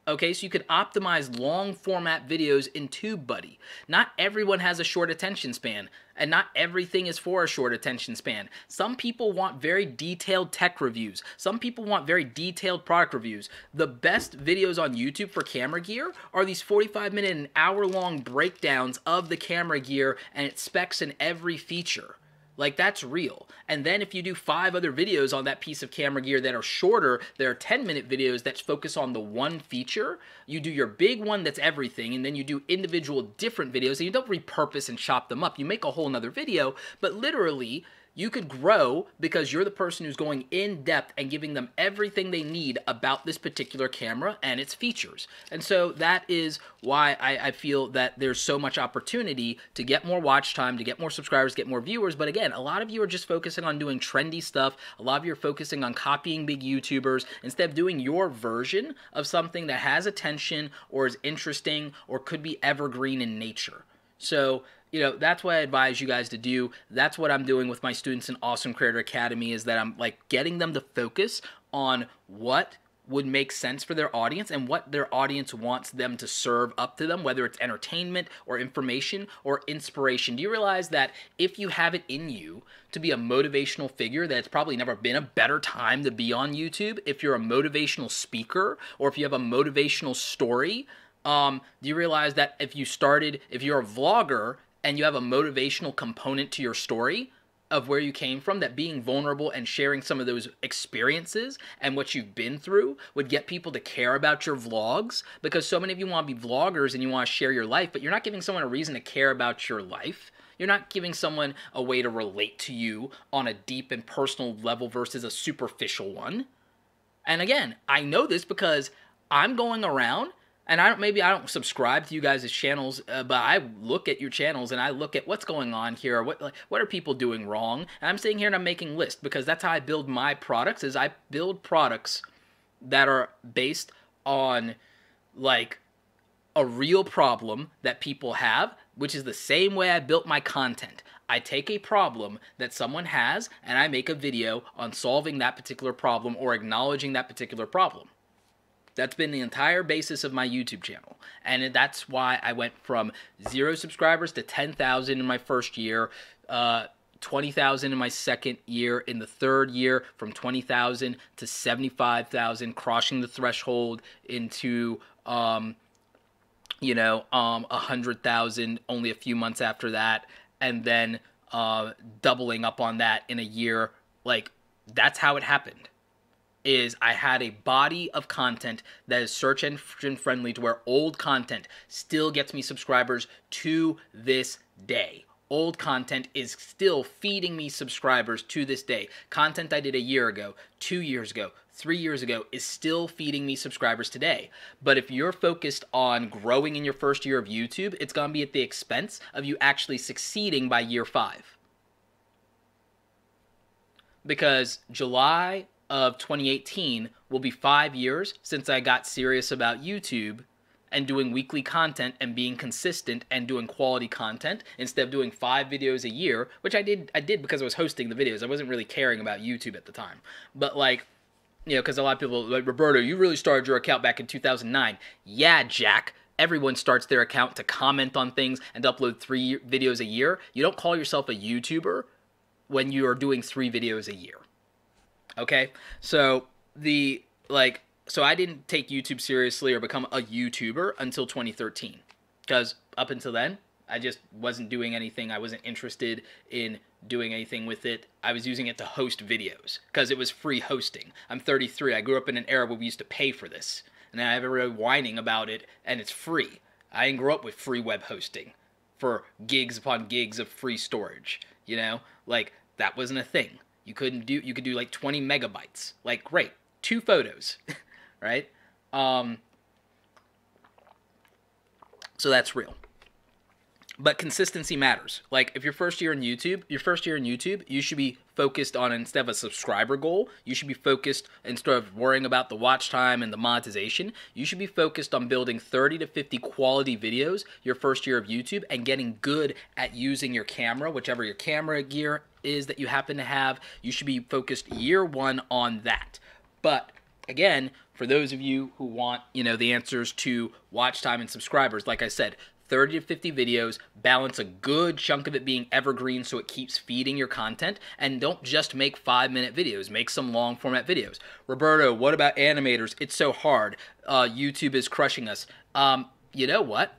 Okay, so you could optimize long format videos in TubeBuddy. Not everyone has a short attention span, and not everything is for a short attention span. Some people want very detailed tech reviews. Some people want very detailed product reviews. The best videos on YouTube for camera gear are these 45-minute and hour-long breakdowns of the camera gear and its specs and every feature. Like, that's real. And then if you do 5 other videos on that piece of camera gear that are shorter, there are 10-minute videos that focus on the one feature. You do your big one that's everything, and then you do individual different videos, and you don't repurpose and chop them up. You make a whole nother video, but literally, you could grow because you're the person who's going in depth and giving them everything they need about this particular camera and its features. And so that is why I feel that there's so much opportunity to get more watch time, to get more subscribers, get more viewers. But again, a lot of you are just focusing on doing trendy stuff. A lot of you are focusing on copying big YouTubers instead of doing your version of something that has attention or is interesting or could be evergreen in nature. So, you know, that's what I advise you guys to do. That's what I'm doing with my students in Awesome Creator Academy, is that I'm like getting them to focus on what would make sense for their audience and what their audience wants them to serve up to them, whether it's entertainment or information or inspiration. Do you realize that if you have it in you to be a motivational figure, that it's probably never been a better time to be on YouTube? If you're a motivational speaker or if you have a motivational story, do you realize that if you're a vlogger and you have a motivational component to your story of where you came from, that being vulnerable and sharing some of those experiences and what you've been through would get people to care about your vlogs? Because so many of you want to be vloggers and you want to share your life, but you're not giving someone a reason to care about your life. You're not giving someone a way to relate to you on a deep and personal level versus a superficial one. And again, I know this because I'm going around, and maybe I don't subscribe to you guys' channels, but I look at your channels and I look at what's going on here. What are people doing wrong? And I'm sitting here and I'm making lists, because that's how I build my products. Is I build products that are based on like a real problem that people have, which is the same way I built my content. I take a problem that someone has and I make a video on solving that particular problem or acknowledging that particular problem. That's been the entire basis of my YouTube channel. And that's why I went from 0 subscribers to 10,000 in my first year, 20,000 in my second year, in the third year from 20,000 to 75,000, crossing the threshold into 100,000 only a few months after that, and then doubling up on that in a year. Like, that's how it happened. is I had a body of content that is search engine friendly to where old content still gets me subscribers to this day. Old content is still feeding me subscribers to this day. Content I did a year ago, 2 years ago, 3 years ago is still feeding me subscribers today. But if you're focused on growing in your first year of YouTube, it's going to be at the expense of you actually succeeding by year 5. Because July of 2018 will be 5 years since I got serious about YouTube and doing weekly content and being consistent and doing quality content instead of doing 5 videos a year, which I did because I was hosting the videos. I wasn't really caring about YouTube at the time. But like, you know, because a lot of people like, Roberto, you really started your account back in 2009. Yeah, Jack. Everyone starts their account to comment on things and upload 3 videos a year. You don't call yourself a YouTuber when you are doing 3 videos a year. Okay? So so I didn't take YouTube seriously or become a YouTuber until 2013. Because up until then, I just wasn't doing anything. I wasn't interested in doing anything with it. I was using it to host videos because it was free hosting. I'm 33. I grew up in an era where we used to pay for this. And I have everybody whining about it, and it's free. I didn't grow up with free web hosting for gigs upon gigs of free storage. You know? Like, that wasn't a thing. You could do like 20 megabytes. Like, great. 2 photos. Right? So that's real. But consistency matters. Like, if your first year in YouTube, you should be focused on, instead of a subscriber goal, you should be focused, instead of worrying about the watch time and the monetization, you should be focused on building 30 to 50 quality videos your first year of YouTube and getting good at using your camera, whichever your camera gear is that you happen to have. You should be focused year 1 on that. But again, for those of you who want, you know, the answers to watch time and subscribers, like I said, 30 to 50 videos, balance a good chunk of it being evergreen so it keeps feeding your content, and don't just make 5-minute videos, make some long format videos. Roberto, what about animators? It's so hard. YouTube is crushing us. You know what?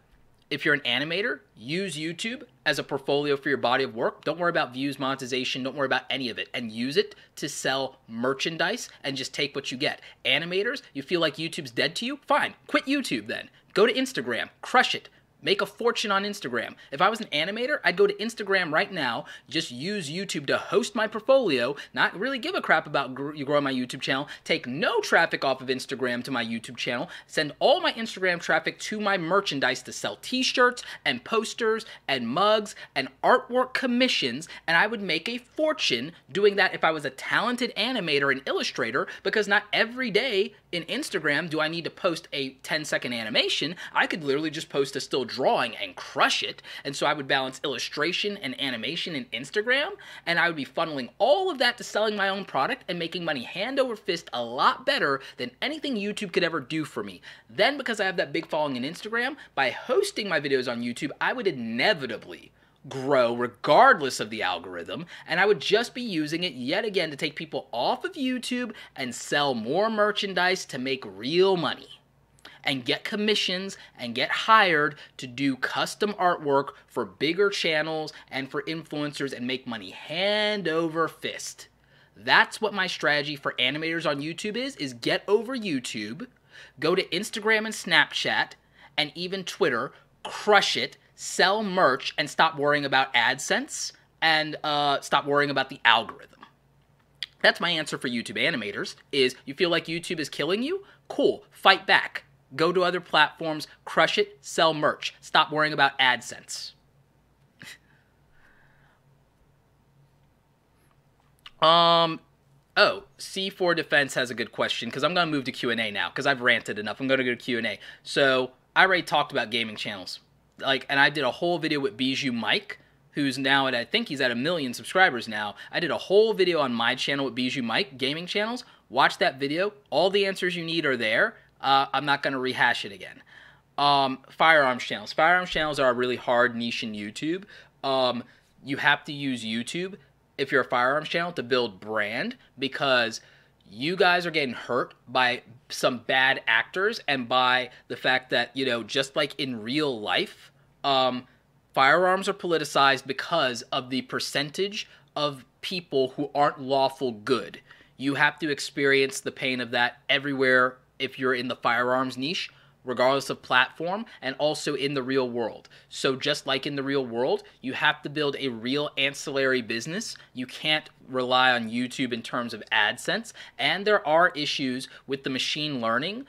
If you're an animator, use YouTube as a portfolio for your body of work. Don't worry about views, monetization, don't worry about any of it, and use it to sell merchandise and just take what you get. Animators, you feel like YouTube's dead to you? Fine, quit YouTube then. Go to Instagram, crush it. Make a fortune on Instagram. If I was an animator, I'd go to Instagram right now, just use YouTube to host my portfolio, not really give a crap about growing my YouTube channel, take no traffic off of Instagram to my YouTube channel, send all my Instagram traffic to my merchandise to sell t-shirts and posters and mugs and artwork commissions, and I would make a fortune doing that if I was a talented animator and illustrator, because not every day in Instagram do I need to post a 10-second animation. I could literally just post a still drawing and crush it. And so I would balance illustration and animation in Instagram, and I would be funneling all of that to selling my own product and making money hand over fist a lot better than anything YouTube could ever do for me. Then, because I have that big following in Instagram, by hosting my videos on YouTube, I would inevitably grow regardless of the algorithm, and I would just be using it yet again to take people off of YouTube and sell more merchandise to make real money and get commissions and get hired to do custom artwork for bigger channels and for influencers and make money hand over fist. That's what my strategy for animators on YouTube is get over YouTube, go to Instagram and Snapchat and even Twitter, crush it, sell merch, and stop worrying about AdSense and stop worrying about the algorithm. That's my answer for YouTube animators, is you feel like YouTube is killing you? Cool, fight back. Go to other platforms, crush it, sell merch. Stop worrying about AdSense. Oh, C4 Defense has a good question, because I'm going to move to Q&A now, because I've ranted enough. I'm going to go to Q&A. So, I already talked about gaming channels. And I did a whole video with Bijou Mike, who's now I think he's at 1 million subscribers now. I did a whole video on my channel with Bijou Mike, gaming channels. Watch that video. All the answers you need are there. I'm not going to rehash it again. Firearms channels. Firearms channels are a really hard niche in YouTube. You have to use YouTube, if you're a firearms channel, to build brand, because you guys are getting hurt by some bad actors and by the fact that, you know, just like in real life, firearms are politicized because of the percentage of people who aren't lawful good. You have to experience the pain of that everywhere if you're in the firearms niche, regardless of platform, and also in the real world. So just like in the real world, you have to build a real ancillary business. You can't rely on YouTube in terms of AdSense, and there are issues with the machine learning,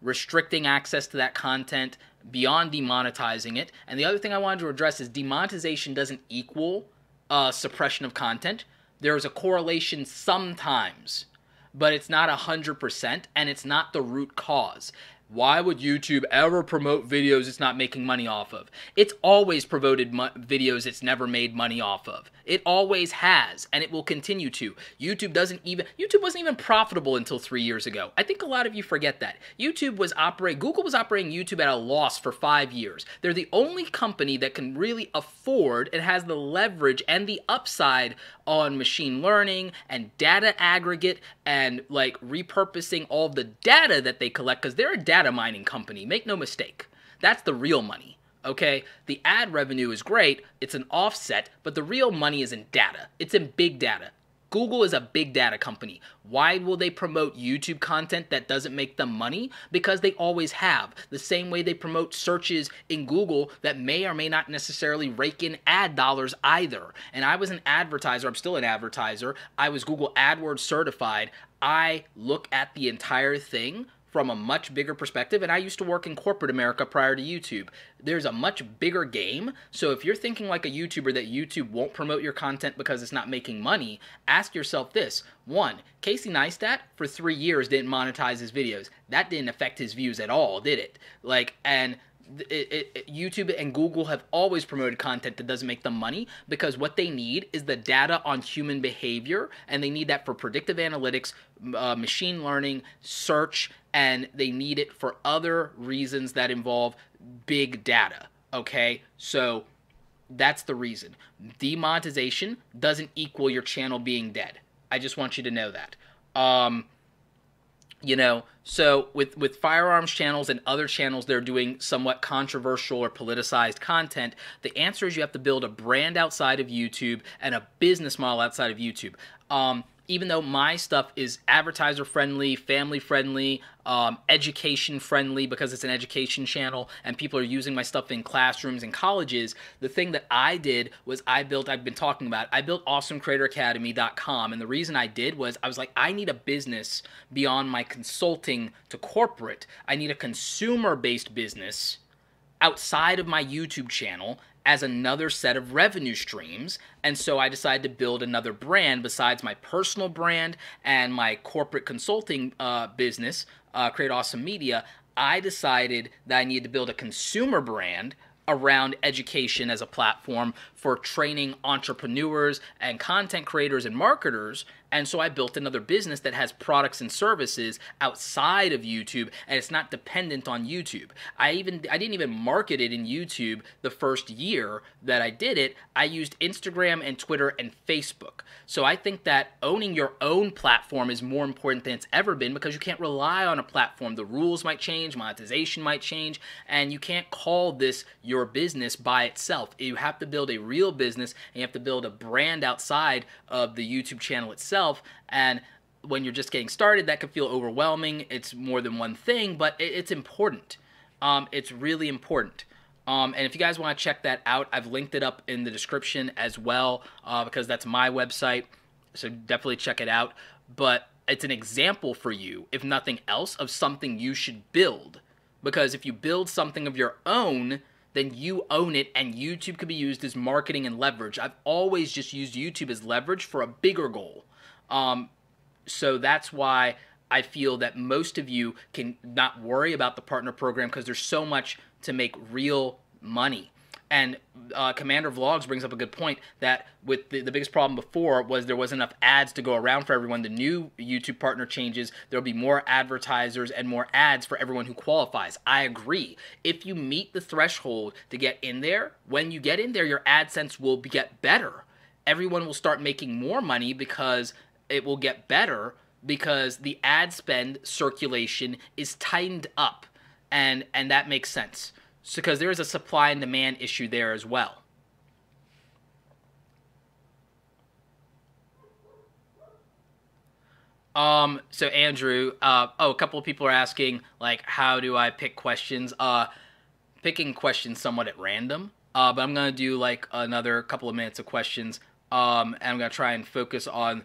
restricting access to that content beyond demonetizing it. And the other thing I wanted to address is demonetization doesn't equal suppression of content. There's a correlation sometimes, but it's not 100%, and it's not the root cause. Why would YouTube ever promote videos it's not making money off of? It's always promoted videos it's never made money off of. It always has, and it will continue to. YouTube wasn't even profitable until 3 years ago. I think a lot of you forget that. Google was operating YouTube at a loss for 5 years. They're the only company that can really afford and has the leverage and the upside on machine learning and data aggregate and like repurposing all the data that they collect, because they're a data mining company. Make no mistake. That's the real money. Okay, the ad revenue is great, it's an offset, but the real money is in data. It's in big data. Google is a big data company. Why will they promote YouTube content that doesn't make them money? Because they always have. The same way they promote searches in Google that may or may not necessarily rake in ad dollars either. And I was an advertiser, I'm still an advertiser, I was Google AdWords certified. I look at the entire thing from a much bigger perspective, and I used to work in corporate America prior to YouTube. There's a much bigger game, so if you're thinking like a YouTuber that YouTube won't promote your content because it's not making money, ask yourself this. 1, Casey Neistat for 3 years didn't monetize his videos. That didn't affect his views at all, did it? YouTube and Google have always promoted content that doesn't make them money because what they need is the data on human behavior, and they need that for predictive analytics, machine learning, search, and they need it for other reasons that involve big data, okay? So that's the reason. Demonetization doesn't equal your channel being dead. I just want you to know that. So with firearms channels and other channels that are doing somewhat controversial or politicized content, the answer is you have to build a brand outside of YouTube and a business model outside of YouTube. Even though my stuff is advertiser friendly, family friendly, education friendly because it's an education channel and people are using my stuff in classrooms and colleges, the thing that I did was I built AwesomeCreatorAcademy.com, and the reason I did was I was like, I need a business beyond my consulting to corporate. I need a consumer-based business outside of my YouTube channel as another set of revenue streams, and so I decided to build another brand besides my personal brand and my corporate consulting business, Create Awesome Media. I decided that I needed to build a consumer brand around education as a platform for training entrepreneurs and content creators and marketers. And so I built another business that has products and services outside of YouTube, and it's not dependent on YouTube. I didn't even market it in YouTube the first year that I did it. I used Instagram and Twitter and Facebook. So I think that owning your own platform is more important than it's ever been because you can't rely on a platform. The rules might change, monetization might change, and you can't call this your business by itself. You have to build a real business, and you have to build a brand outside of the YouTube channel itself. And when you're just getting started, that could feel overwhelming. It's more than one thing, but it's important. It's really important. And if you guys want to check that out, I've linked it up in the description as well because that's my website. So definitely check it out. But it's an example for you, if nothing else, of something you should build. Because if you build something of your own, then you own it, and YouTube could be used as marketing and leverage. I've always just used YouTube as leverage for a bigger goal. So that's why I feel that most of you can not worry about the partner program because there's so much to make real money. And Commander Vlogs brings up a good point that with the biggest problem before was there wasn't enough ads to go around for everyone. The new YouTube partner changes, there'll be more advertisers and more ads for everyone who qualifies. I agree. If you meet the threshold to get in there, when you get in there, your AdSense will get better. Everyone will start making more money because it will get better because the ad spend circulation is tightened up, and that makes sense. So, because there is a supply and demand issue there as well. So Andrew, a couple of people are asking, like, how do I pick questions? Picking questions somewhat at random. But I'm gonna do like another couple of minutes of questions. And I'm gonna try and focus on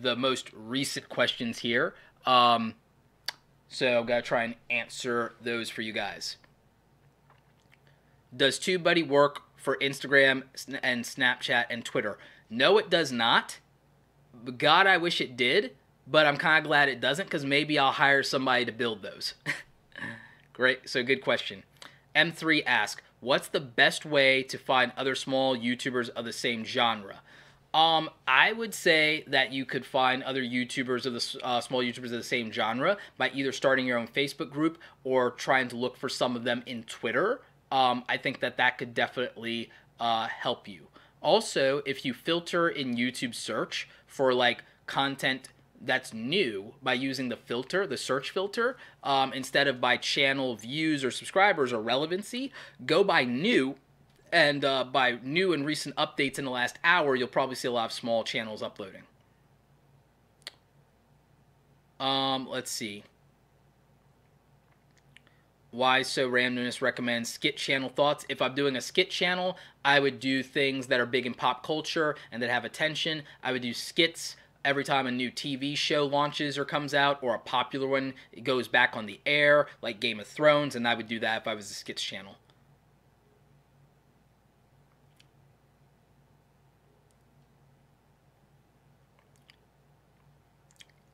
the most recent questions here. So I'm gonna try and answer those for you guys. Does TubeBuddy work for Instagram and Snapchat and Twitter? No, it does not. God, I wish it did, but I'm kind of glad it doesn't because maybe I'll hire somebody to build those. Great, so good question. M3 asks, what's the best way to find other small YouTubers of the same genre? I would say that you could find other YouTubers of the small YouTubers of the same genre by either starting your own Facebook group or trying to look for some of them in Twitter. I think that could definitely help you. Also, if you filter in YouTube search for like content that's new by using the filter, the search filter, instead of by channel views or subscribers or relevancy, go by new. And by new and recent updates in the last hour, you'll probably see a lot of small channels uploading. Let's see. Why So Randomness recommends skit channel thoughts. If I'm doing a skit channel, I would do things that are big in pop culture and that have attention. I would do skits every time a new TV show launches or comes out, or a popular one goes back on the air, like Game of Thrones, and I would do that if I was a skits channel.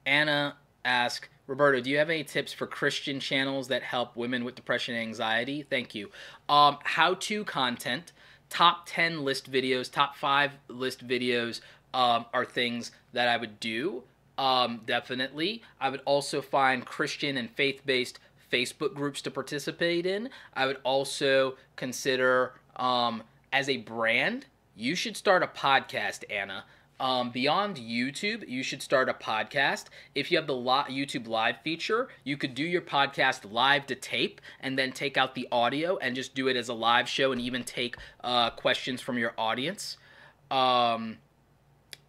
Anna asks, Roberto, do you have any tips for Christian channels that help women with depression and anxiety? Thank you. How-to content, top 10 list videos, top 5 list videos are things that I would do, definitely. I would also find Christian and faith-based Facebook groups to participate in. I would also consider, as a brand, you should start a podcast, Anna. Beyond YouTube, you should start a podcast. If you have the YouTube live feature, you could do your podcast live to tape and then take out the audio and just do it as a live show and even take questions from your audience.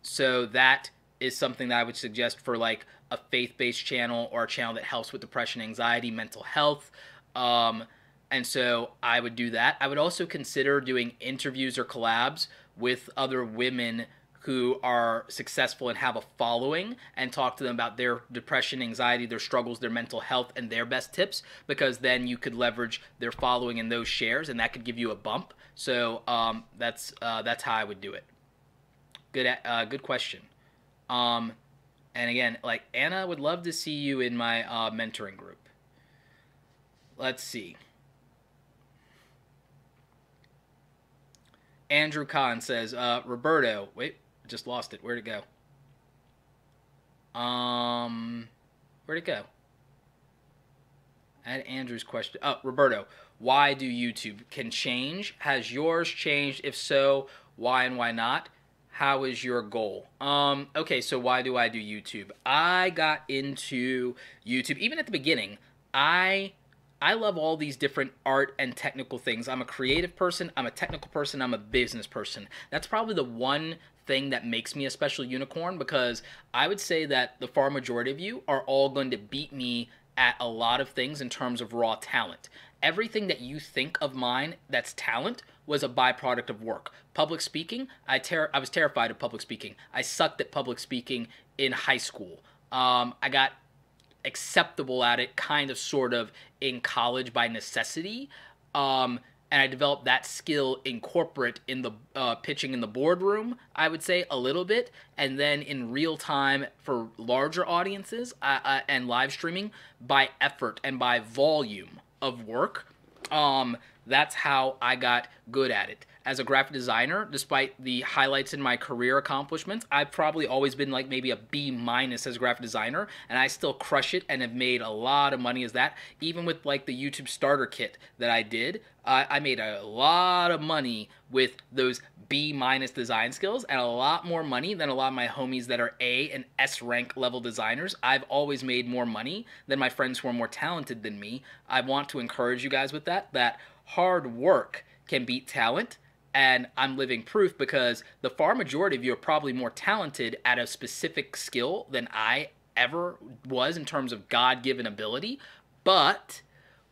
So that is something that I would suggest for like a faith-based channel or a channel that helps with depression, anxiety, mental health. And so I would do that. I would also consider doing interviews or collabs with other women who are successful and have a following and talk to them about their depression, anxiety, their struggles, their mental health, and their best tips, because then you could leverage their following in those shares, and that could give you a bump. So that's how I would do it. Good question. And again, like Anna would love to see you in my mentoring group. Let's see. Andrew Kahn says, Roberto, wait, just lost it. Where'd it go? Where'd it go? I had Andrew's question. Oh, Roberto, why do YouTube? Can change? Has yours changed? If so, why and why not? How is your goal? Okay, so why do I do YouTube? I got into YouTube, even at the beginning, I love all these different art and technical things. I'm a creative person, I'm a technical person, I'm a business person. That's probably the one thing that makes me a special unicorn, because I would say that the far majority of you are all going to beat me at a lot of things in terms of raw talent. Everything that you think of mine that's talent was a byproduct of work. Public speaking, I was terrified of public speaking. I sucked at public speaking in high school. I got acceptable at it, kind of, sort of, in college by necessity. And I developed that skill in corporate, in the pitching in the boardroom, I would say, a little bit. And then in real time for larger audiences and live streaming by effort and by volume of work. That's how I got good at it. As a graphic designer, despite the highlights in my career accomplishments, I've probably always been like maybe a B- as a graphic designer, and I still crush it and have made a lot of money as that. Even with like the YouTube starter kit that I did, I made a lot of money with those B- design skills, and a lot more money than a lot of my homies that are A and S rank level designers. I've always made more money than my friends who are more talented than me. I want to encourage you guys with that hard work can beat talent. And I'm living proof, because the far majority of you are probably more talented at a specific skill than I ever was in terms of God-given ability, but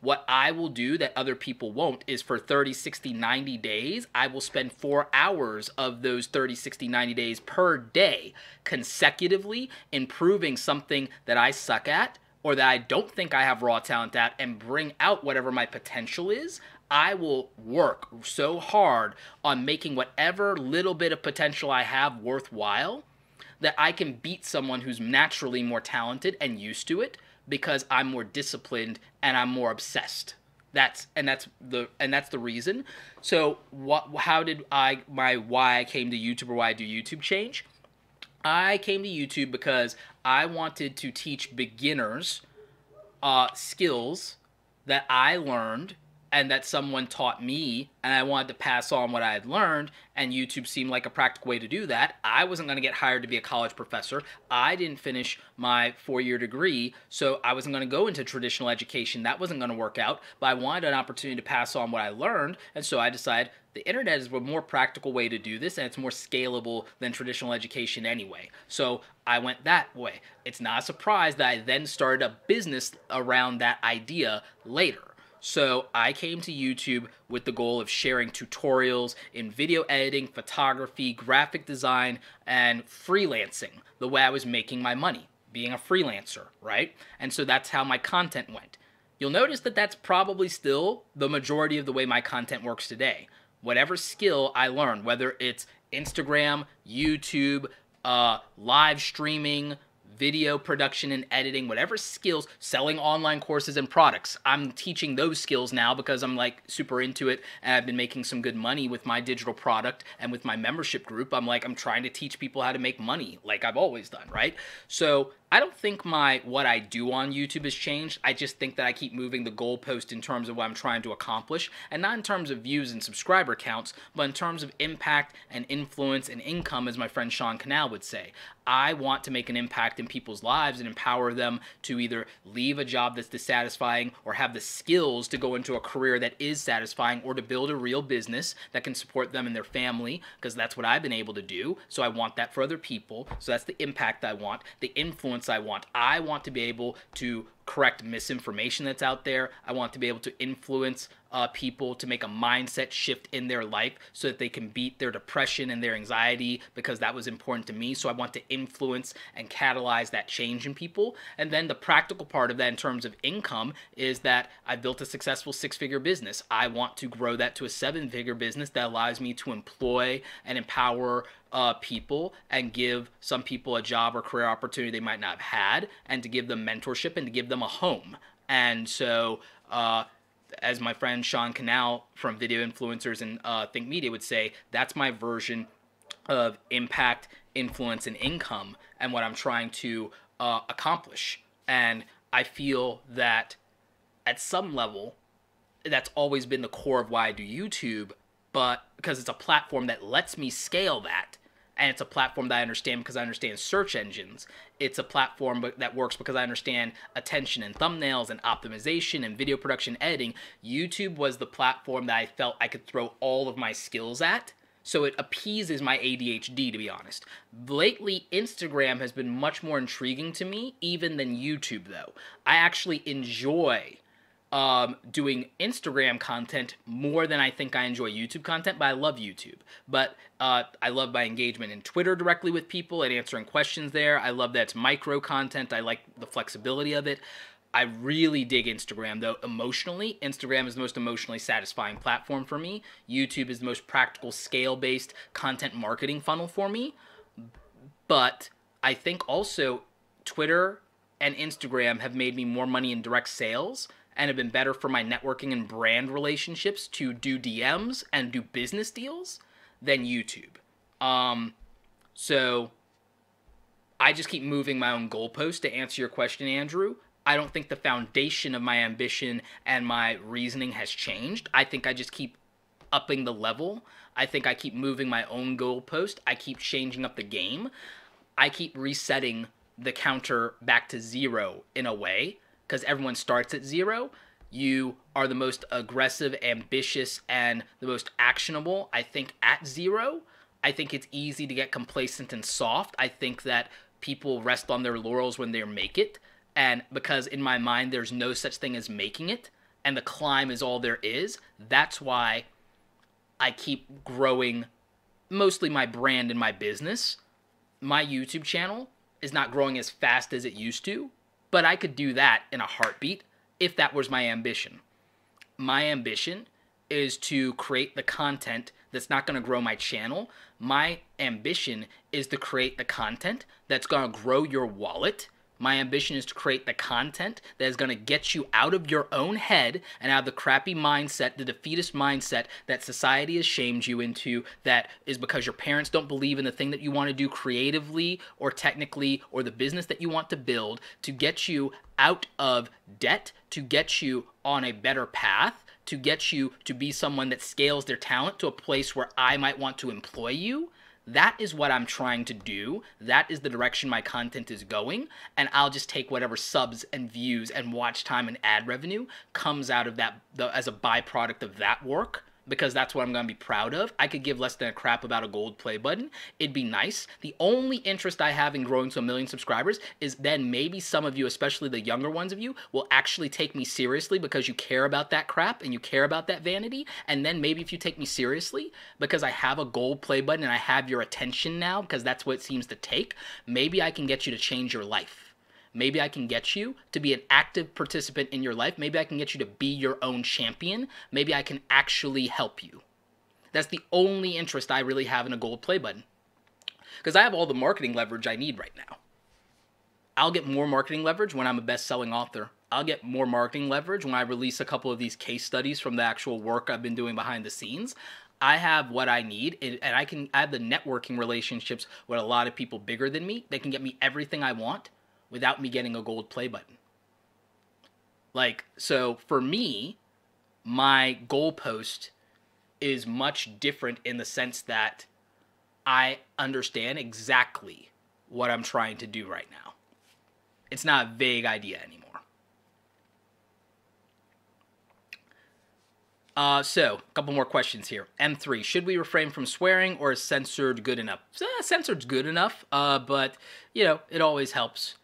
what I will do that other people won't is for 30, 60, 90 days, I will spend 4 hours of those 30, 60, 90 days per day consecutively improving something that I suck at or that I don't think I have raw talent at and bring out whatever my potential is. I will work so hard on making whatever little bit of potential I have worthwhile that I can beat someone who's naturally more talented and used to it because I'm more disciplined and I'm more obsessed. That's the reason. So how did why I came to YouTube or why I do YouTube change? I came to YouTube because I wanted to teach beginners skills that I learned and that someone taught me, and I wanted to pass on what I had learned, and YouTube seemed like a practical way to do that. I wasn't going to get hired to be a college professor. I didn't finish my 4-year degree, so I wasn't going to go into traditional education. That wasn't going to work out, but I wanted an opportunity to pass on what I learned, and so I decided the internet is a more practical way to do this, and it's more scalable than traditional education anyway. So I went that way. It's not a surprise that I then started a business around that idea later. So I came to YouTube with the goal of sharing tutorials in video editing, photography, graphic design, and freelancing, the way I was making my money, being a freelancer, right? And so that's how my content went. You'll notice that that's probably still the majority of the way my content works today. Whatever skill I learned, whether it's Instagram, YouTube, live streaming, video production and editing, whatever skills, selling online courses and products. I'm teaching those skills now because I'm like super into it and I've been making some good money with my digital product and with my membership group. I'm trying to teach people how to make money like I've always done, right? So I don't think what I do on YouTube has changed. I just think that I keep moving the goalpost in terms of what I'm trying to accomplish, and not in terms of views and subscriber counts, but in terms of impact and influence and income, as my friend Sean Cannell would say. I want to make an impact in people's lives and empower them to either leave a job that's dissatisfying or have the skills to go into a career that is satisfying, or to build a real business that can support them and their family, because that's what I've been able to do. So I want that for other people. So that's the impact I want, the influence I want. I want to be able to correct misinformation that's out there. I want to be able to influence people to make a mindset shift in their life so that they can beat their depression and their anxiety, because that was important to me. So I want to influence and catalyze that change in people. And then the practical part of that in terms of income is that I built a successful 6-figure business. I want to grow that to a 7-figure business that allows me to employ and empower people and give some people a job or career opportunity they might not have had, and to give them mentorship and to give them a home. And so as my friend Sean Cannell from Video Influencers and Think Media would say, that's my version of impact, influence, and income, and what I'm trying to accomplish. And I feel that at some level, that's always been the core of why I do YouTube, but because it's a platform that lets me scale that. And it's a platform that I understand because I understand search engines. It's a platform that works because I understand attention and thumbnails and optimization and video production editing. YouTube was the platform that I felt I could throw all of my skills at. So it appeases my ADHD, to be honest. Lately, Instagram has been much more intriguing to me, even than YouTube, though. I actually enjoy doing Instagram content more than I think I enjoy YouTube content, but I love YouTube. But I love my engagement in Twitter directly with people and answering questions there. I love that it's micro content. I like the flexibility of it. I really dig Instagram, though, emotionally. Instagram is the most emotionally satisfying platform for me. YouTube is the most practical, scale-based content marketing funnel for me. But I think also Twitter and Instagram have made me more money in direct sales and have been better for my networking and brand relationships to do DMs and do business deals than YouTube. So I just keep moving my own goalpost to answer your question, Andrew. I don't think the foundation of my ambition and my reasoning has changed. I think I just keep upping the level. I think I keep moving my own goalpost. I keep changing up the game. I keep resetting the counter back to 0 in a way, because everyone starts at 0. You are the most aggressive, ambitious, and the most actionable, I think, at 0. I think it's easy to get complacent and soft. I think that people rest on their laurels when they make it. And because in my mind, there's no such thing as making it, and the climb is all there is, that's why I keep growing mostly my brand and my business. My YouTube channel is not growing as fast as it used to, but I could do that in a heartbeat if that was my ambition. My ambition is to create the content that's not going to grow my channel. My ambition is to create the content that's going to grow your wallet. My ambition is to create the content that is going to get you out of your own head and out of the crappy mindset, the defeatist mindset that society has shamed you into, that is because your parents don't believe in the thing that you want to do creatively or technically or the business that you want to build, to get you out of debt, to get you on a better path, to get you to be someone that scales their talent to a place where I might want to employ you. That is what I'm trying to do. That is the direction my content is going. And I'll just take whatever subs and views and watch time and ad revenue comes out of that as a byproduct of that work, because that's what I'm going to be proud of. I could give less than a crap about a gold play button. It'd be nice. The only interest I have in growing to 1 million subscribers is then maybe some of you, especially the younger ones of you, will actually take me seriously because you care about that crap and you care about that vanity. And then maybe if you take me seriously because I have a gold play button and I have your attention now, because that's what it seems to take, maybe I can get you to change your life. Maybe I can get you to be an active participant in your life. Maybe I can get you to be your own champion. Maybe I can actually help you. That's the only interest I really have in a gold play button. Because I have all the marketing leverage I need right now. I'll get more marketing leverage when I'm a best-selling author. I'll get more marketing leverage when I release a couple of these case studies from the actual work I've been doing behind the scenes. I have what I need, and I have the networking relationships with a lot of people bigger than me. They can get me everything I want without me getting a gold play button. So for me, my goalpost is much different in the sense that I understand exactly what I'm trying to do right now. It's not a vague idea anymore. So, a couple more questions here. M3, should we refrain from swearing, or is censored good enough? Censored's good enough, but, it always helps.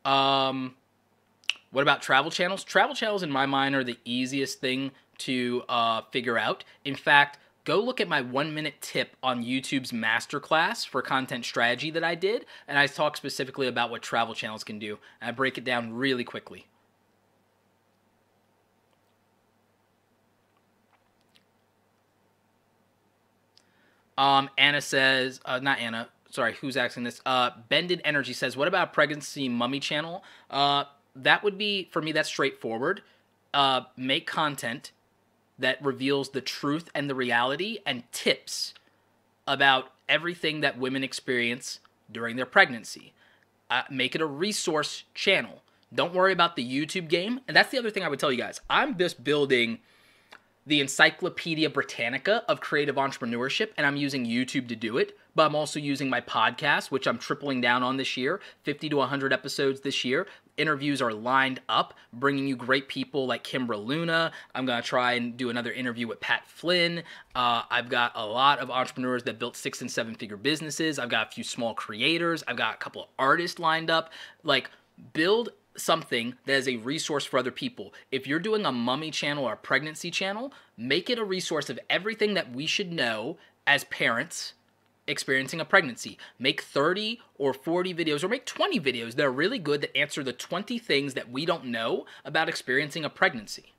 What about travel channels? Travel channels, in my mind, are the easiest thing to figure out. In fact, go look at my 1-minute tip on YouTube's masterclass for content strategy that I did, and I talk specifically about what travel channels can do, and I break it down really quickly. Anna says, not Anna, sorry, who's asking this? Bended Energy says, what about pregnancy mummy channel? That would be, for me, that's straightforward. Make content that reveals the truth and the reality and tips about everything that women experience during their pregnancy. Make it a resource channel. Don't worry about the YouTube game. And that's the other thing I would tell you guys. I'm just building the Encyclopedia Britannica of creative entrepreneurship, and I'm using YouTube to do it, but I'm also using my podcast, which I'm tripling down on this year, 50 to 100 episodes this year. Interviews are lined up, bringing you great people like Kimbra Luna. I'm going to try and do another interview with Pat Flynn. I've got a lot of entrepreneurs that built 6- and 7-figure businesses. I've got a few small creators. I've got a couple of artists lined up. Build something that is a resource for other people. If you're doing a mummy channel or a pregnancy channel, make it a resource of everything that we should know as parents experiencing a pregnancy. Make 30 or 40 videos, or make 20 videos that are really good that answer the 20 things that we don't know about experiencing a pregnancy.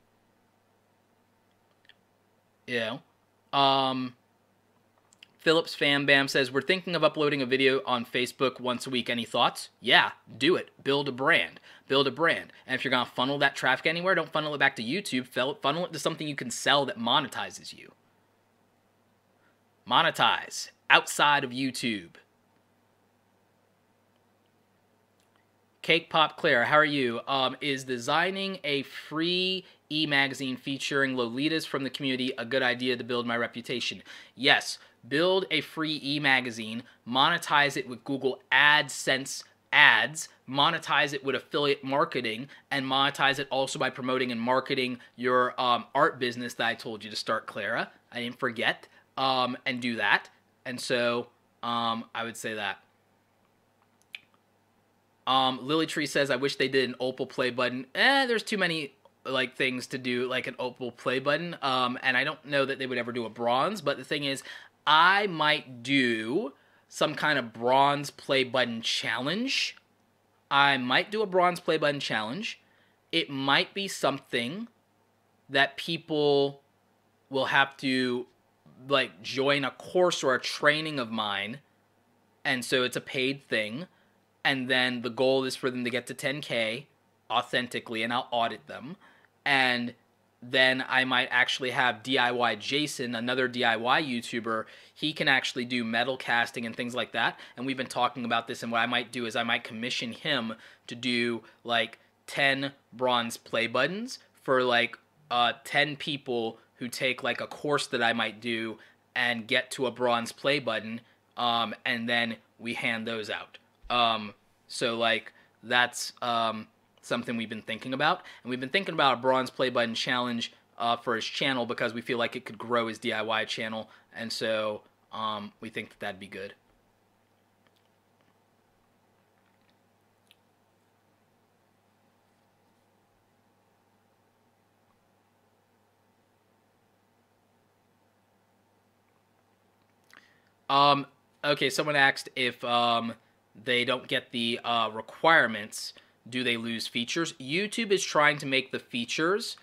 Phillips Fam Bam says, we're thinking of uploading a video on Facebook once a week. Any thoughts? Yeah, do it. Build a brand. Build a brand. And if you're going to funnel that traffic anywhere, don't funnel it back to YouTube. Funnel it to something you can sell that monetizes you. Monetize outside of YouTube. Cake Pop Claire, how are you? Is designing a free e-magazine featuring Lolitas from the community a good idea to build my reputation? Yes. Build a free e-magazine, monetize it with Google Adsense ads, monetize it with affiliate marketing, and monetize it also by promoting and marketing your art business that I told you to start, Clara. I didn't forget. And do that. And so I would say that. Lily Tree says, I wish they did an opal play button. There's too many like things to do like an opal play button. And I don't know that they would ever do a bronze, but the thing is, I might do some kind of bronze play button challenge. I might do a bronze play button challenge. It might be something that people will have to like join a course or a training of mine, and so it's a paid thing, and then the goal is for them to get to 10K authentically, and I'll audit them, and then I might actually have DIY Jason, another DIY YouTuber. He can actually do metal casting and things like that, and we've been talking about this, and what I might do is I might commission him to do like 10 bronze play buttons for like 10 people who take like a course that I might do and get to a bronze play button, and then we hand those out. So like that's something we've been thinking about, and we've been thinking about a bronze play button challenge for his channel because we feel like it could grow his DIY channel, and so we think that that'd be good. Okay, someone asked if they don't get the requirements, do they lose features? YouTube is trying to make the features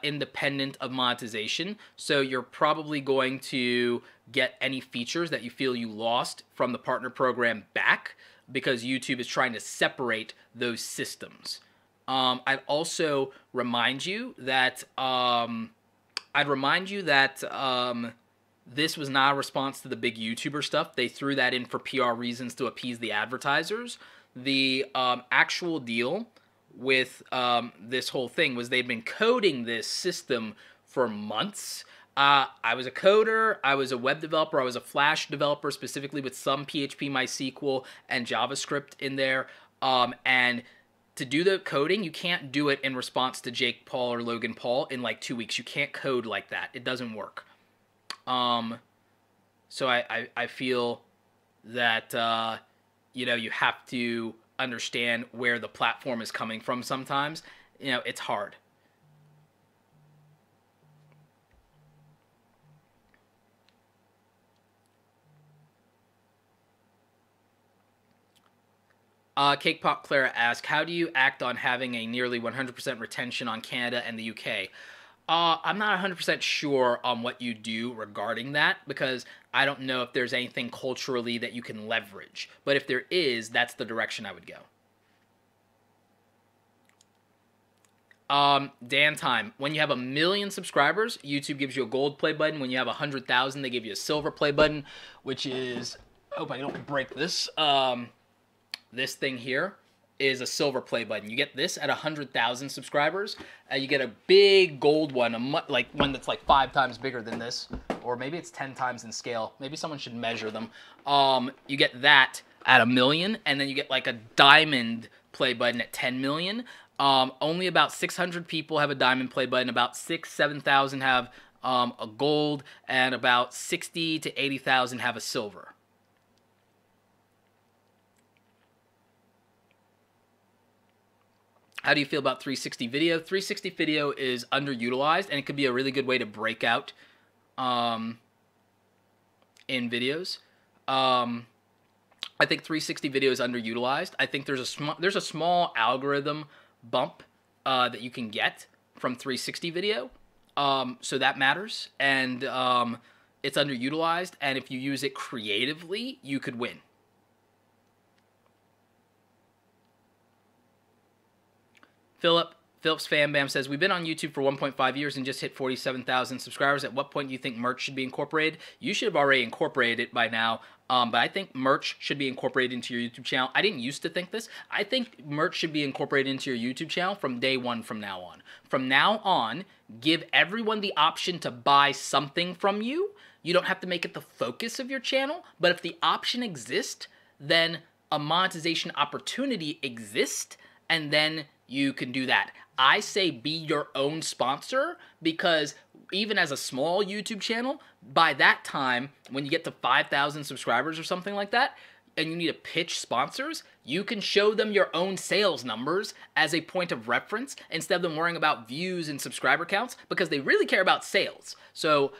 independent of monetization, so you're probably going to get any features that you feel you lost from the partner program back because YouTube is trying to separate those systems. I'd also remind you that this was not a response to the big YouTuber stuff. They threw that in for PR reasons to appease the advertisers. The actual deal with this whole thing was they'd been coding this system for months. I was a coder, I was a web developer, I was a Flash developer, specifically with some PHP, MySQL, and JavaScript in there. And to do the coding, you can't do it in response to Jake Paul or Logan Paul in like 2 weeks. You can't code like that. It doesn't work. So I feel that, you know, you have to understand where the platform is coming from sometimes. You know, it's hard. Cake Pop Clara asks, how do you act on having a nearly 100% retention on Canada and the UK? I'm not 100% sure on what you do regarding that because I don't know if there's anything culturally that you can leverage. But if there is, that's the direction I would go. Dan Time. When you have 1 million subscribers, YouTube gives you a gold play button. When you have 100,000, they give you a silver play button, which is... I hope I don't break this. This thing here is a silver play button. You get this at 100,000 subscribers. You get a big gold one, like one that's like 5 times bigger than this, or maybe it's 10 times in scale. Maybe someone should measure them. You get that at 1 million, and then you get like a diamond play button at 10 million. Only about 600 people have a diamond play button. About 7,000 have a gold, and about 60 to 80,000 have a silver. How do you feel about 360 video? 360 video is underutilized, and it could be a really good way to break out in videos. I think 360 video is underutilized. I think there's a small algorithm bump that you can get from 360 video, so that matters, and it's underutilized. And if you use it creatively, you could win. Phillips Fan Bam says, we've been on YouTube for 1.5 years and just hit 47,000 subscribers. At what point do you think merch should be incorporated? You should have already incorporated it by now, but I think merch should be incorporated into your YouTube channel. I didn't used to think this. I think merch should be incorporated into your YouTube channel from day one from now on. From now on, give everyone the option to buy something from you. You don't have to make it the focus of your channel, but if the option exists, then a monetization opportunity exists, and then you can do that. I say be your own sponsor because even as a small YouTube channel, by that time, when you get to 5,000 subscribers or something like that, and you need to pitch sponsors, you can show them your own sales numbers as a point of reference instead of them worrying about views and subscriber counts, because they really care about sales. So,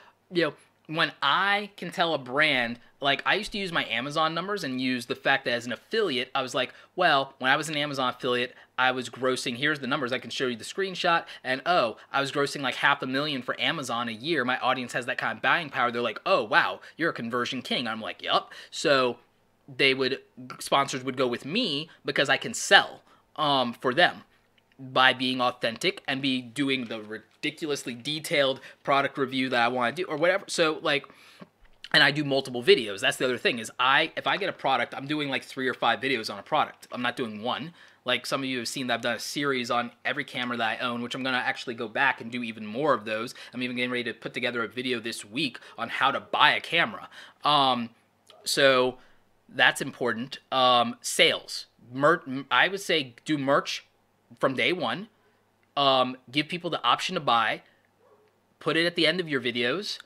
when I can tell a brand, like I used to use my Amazon numbers and use the fact that as an affiliate, I was like, well, when I was an Amazon affiliate, I was grossing, here's the numbers, I can show you the screenshot, and oh, I was grossing like $500,000 for Amazon a year. My audience has that kind of buying power. They're like, oh, wow, you're a conversion king. I'm like, yup. So sponsors would go with me because I can sell for them by being authentic and be doing the ridiculously detailed product review that I want to do or whatever. So and I do multiple videos. That's the other thing is if I get a product, I'm doing like 3 or 5 videos on a product. I'm not doing one. Like some of you have seen that I've done a series on every camera that I own, which I'm going to actually go back and do even more of those. I'm even getting ready to put together a video this week on how to buy a camera. So that's important. Sales. I would say do merch from day one, give people the option to buy, put it at the end of your videos,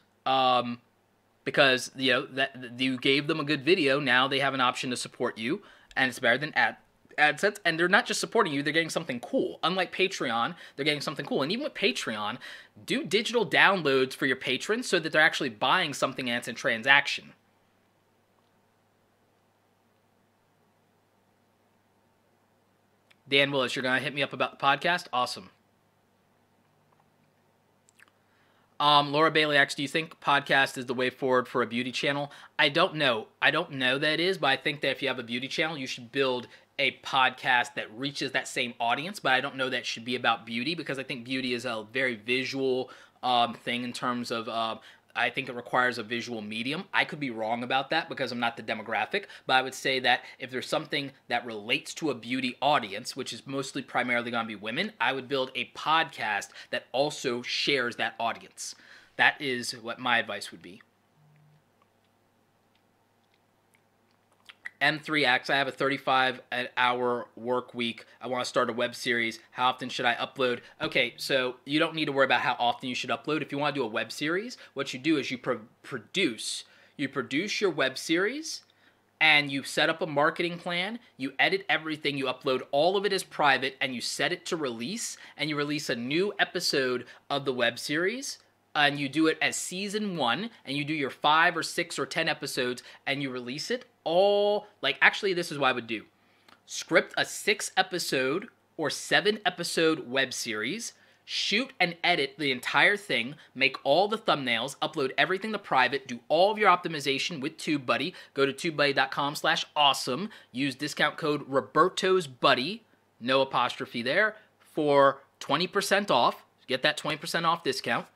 because that you gave them a good video. Now they have an option to support you, and it's better than AdSense. And they're not just supporting you; they're getting something cool. Unlike Patreon, they're getting something cool. And even with Patreon, do digital downloads for your patrons so that they're actually buying something and it's a transaction. Dan Willis, you're going to hit me up about the podcast? Awesome. Laura Bailey asks, do you think podcast is the way forward for a beauty channel? I don't know. I don't know that it is, but I think that if you have a beauty channel, you should build a podcast that reaches that same audience, but I don't know that it should be about beauty, because I think beauty is a very visual thing in terms of I think it requires a visual medium. I could be wrong about that because I'm not the demographic, but I would say that if there's something that relates to a beauty audience, which is mostly primarily going to be women, I would build a podcast that also shares that audience. That is what my advice would be. M3X, I have a 35-hour work week. I want to start a web series. How often should I upload? Okay, so you don't need to worry about how often you should upload. If you want to do a web series, what you do is you produce your web series, and you set up a marketing plan. You edit everything. You upload all of it as private, and you set it to release, and you release a new episode of the web series. And you do it as season 1, and you do your 5 or 6 or 10 episodes, and you release it all. Like, actually, this is what I would do. Script a 6-episode or 7-episode web series, shoot and edit the entire thing, make all the thumbnails, upload everything to private, do all of your optimization with TubeBuddy. Go to tubebuddy.com/awesome. Use discount code Roberto'sBuddy, no apostrophe there, for 20% off. Get that 20% off discount.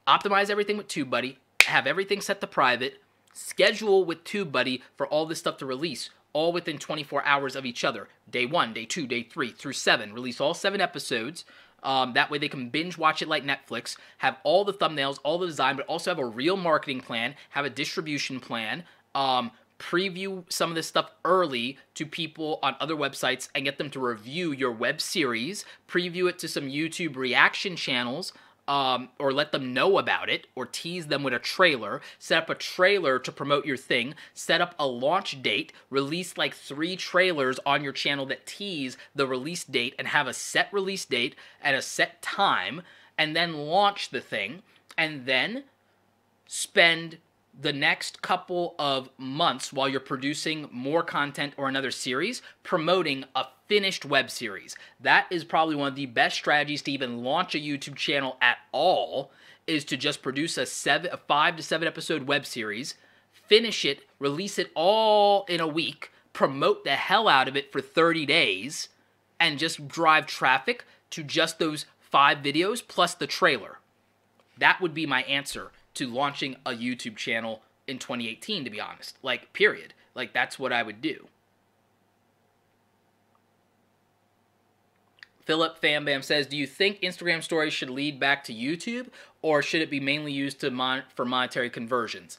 Optimize everything with TubeBuddy, have everything set to private, schedule with TubeBuddy for all this stuff to release, all within 24 hours of each other. Day 1, day 2, day 3, through 7. Release all 7 episodes. That way they can binge watch it like Netflix, have all the thumbnails, all the design, but also have a real marketing plan, have a distribution plan, preview some of this stuff early to people on other websites and get them to review your web series, preview it to some YouTube reaction channels, or let them know about it, or tease them with a trailer, set up a trailer to promote your thing, set up a launch date, release like 3 trailers on your channel that tease the release date and have a set release date and a set time, and then launch the thing, and then spend the next couple of months while you're producing more content or another series promoting a finished web series. That is probably one of the best strategies to even launch a YouTube channel at all, is to just produce a 5 to 7 episode web series, finish it, release it all in a week, promote the hell out of it for 30 days, and just drive traffic to just those 5 videos plus the trailer. That would be my answer to launching a YouTube channel in 2018, to be honest. Like, period. Like, that's what I would do. Philip Fambam says, do you think Instagram stories should lead back to YouTube, or should it be mainly used for monetary conversions?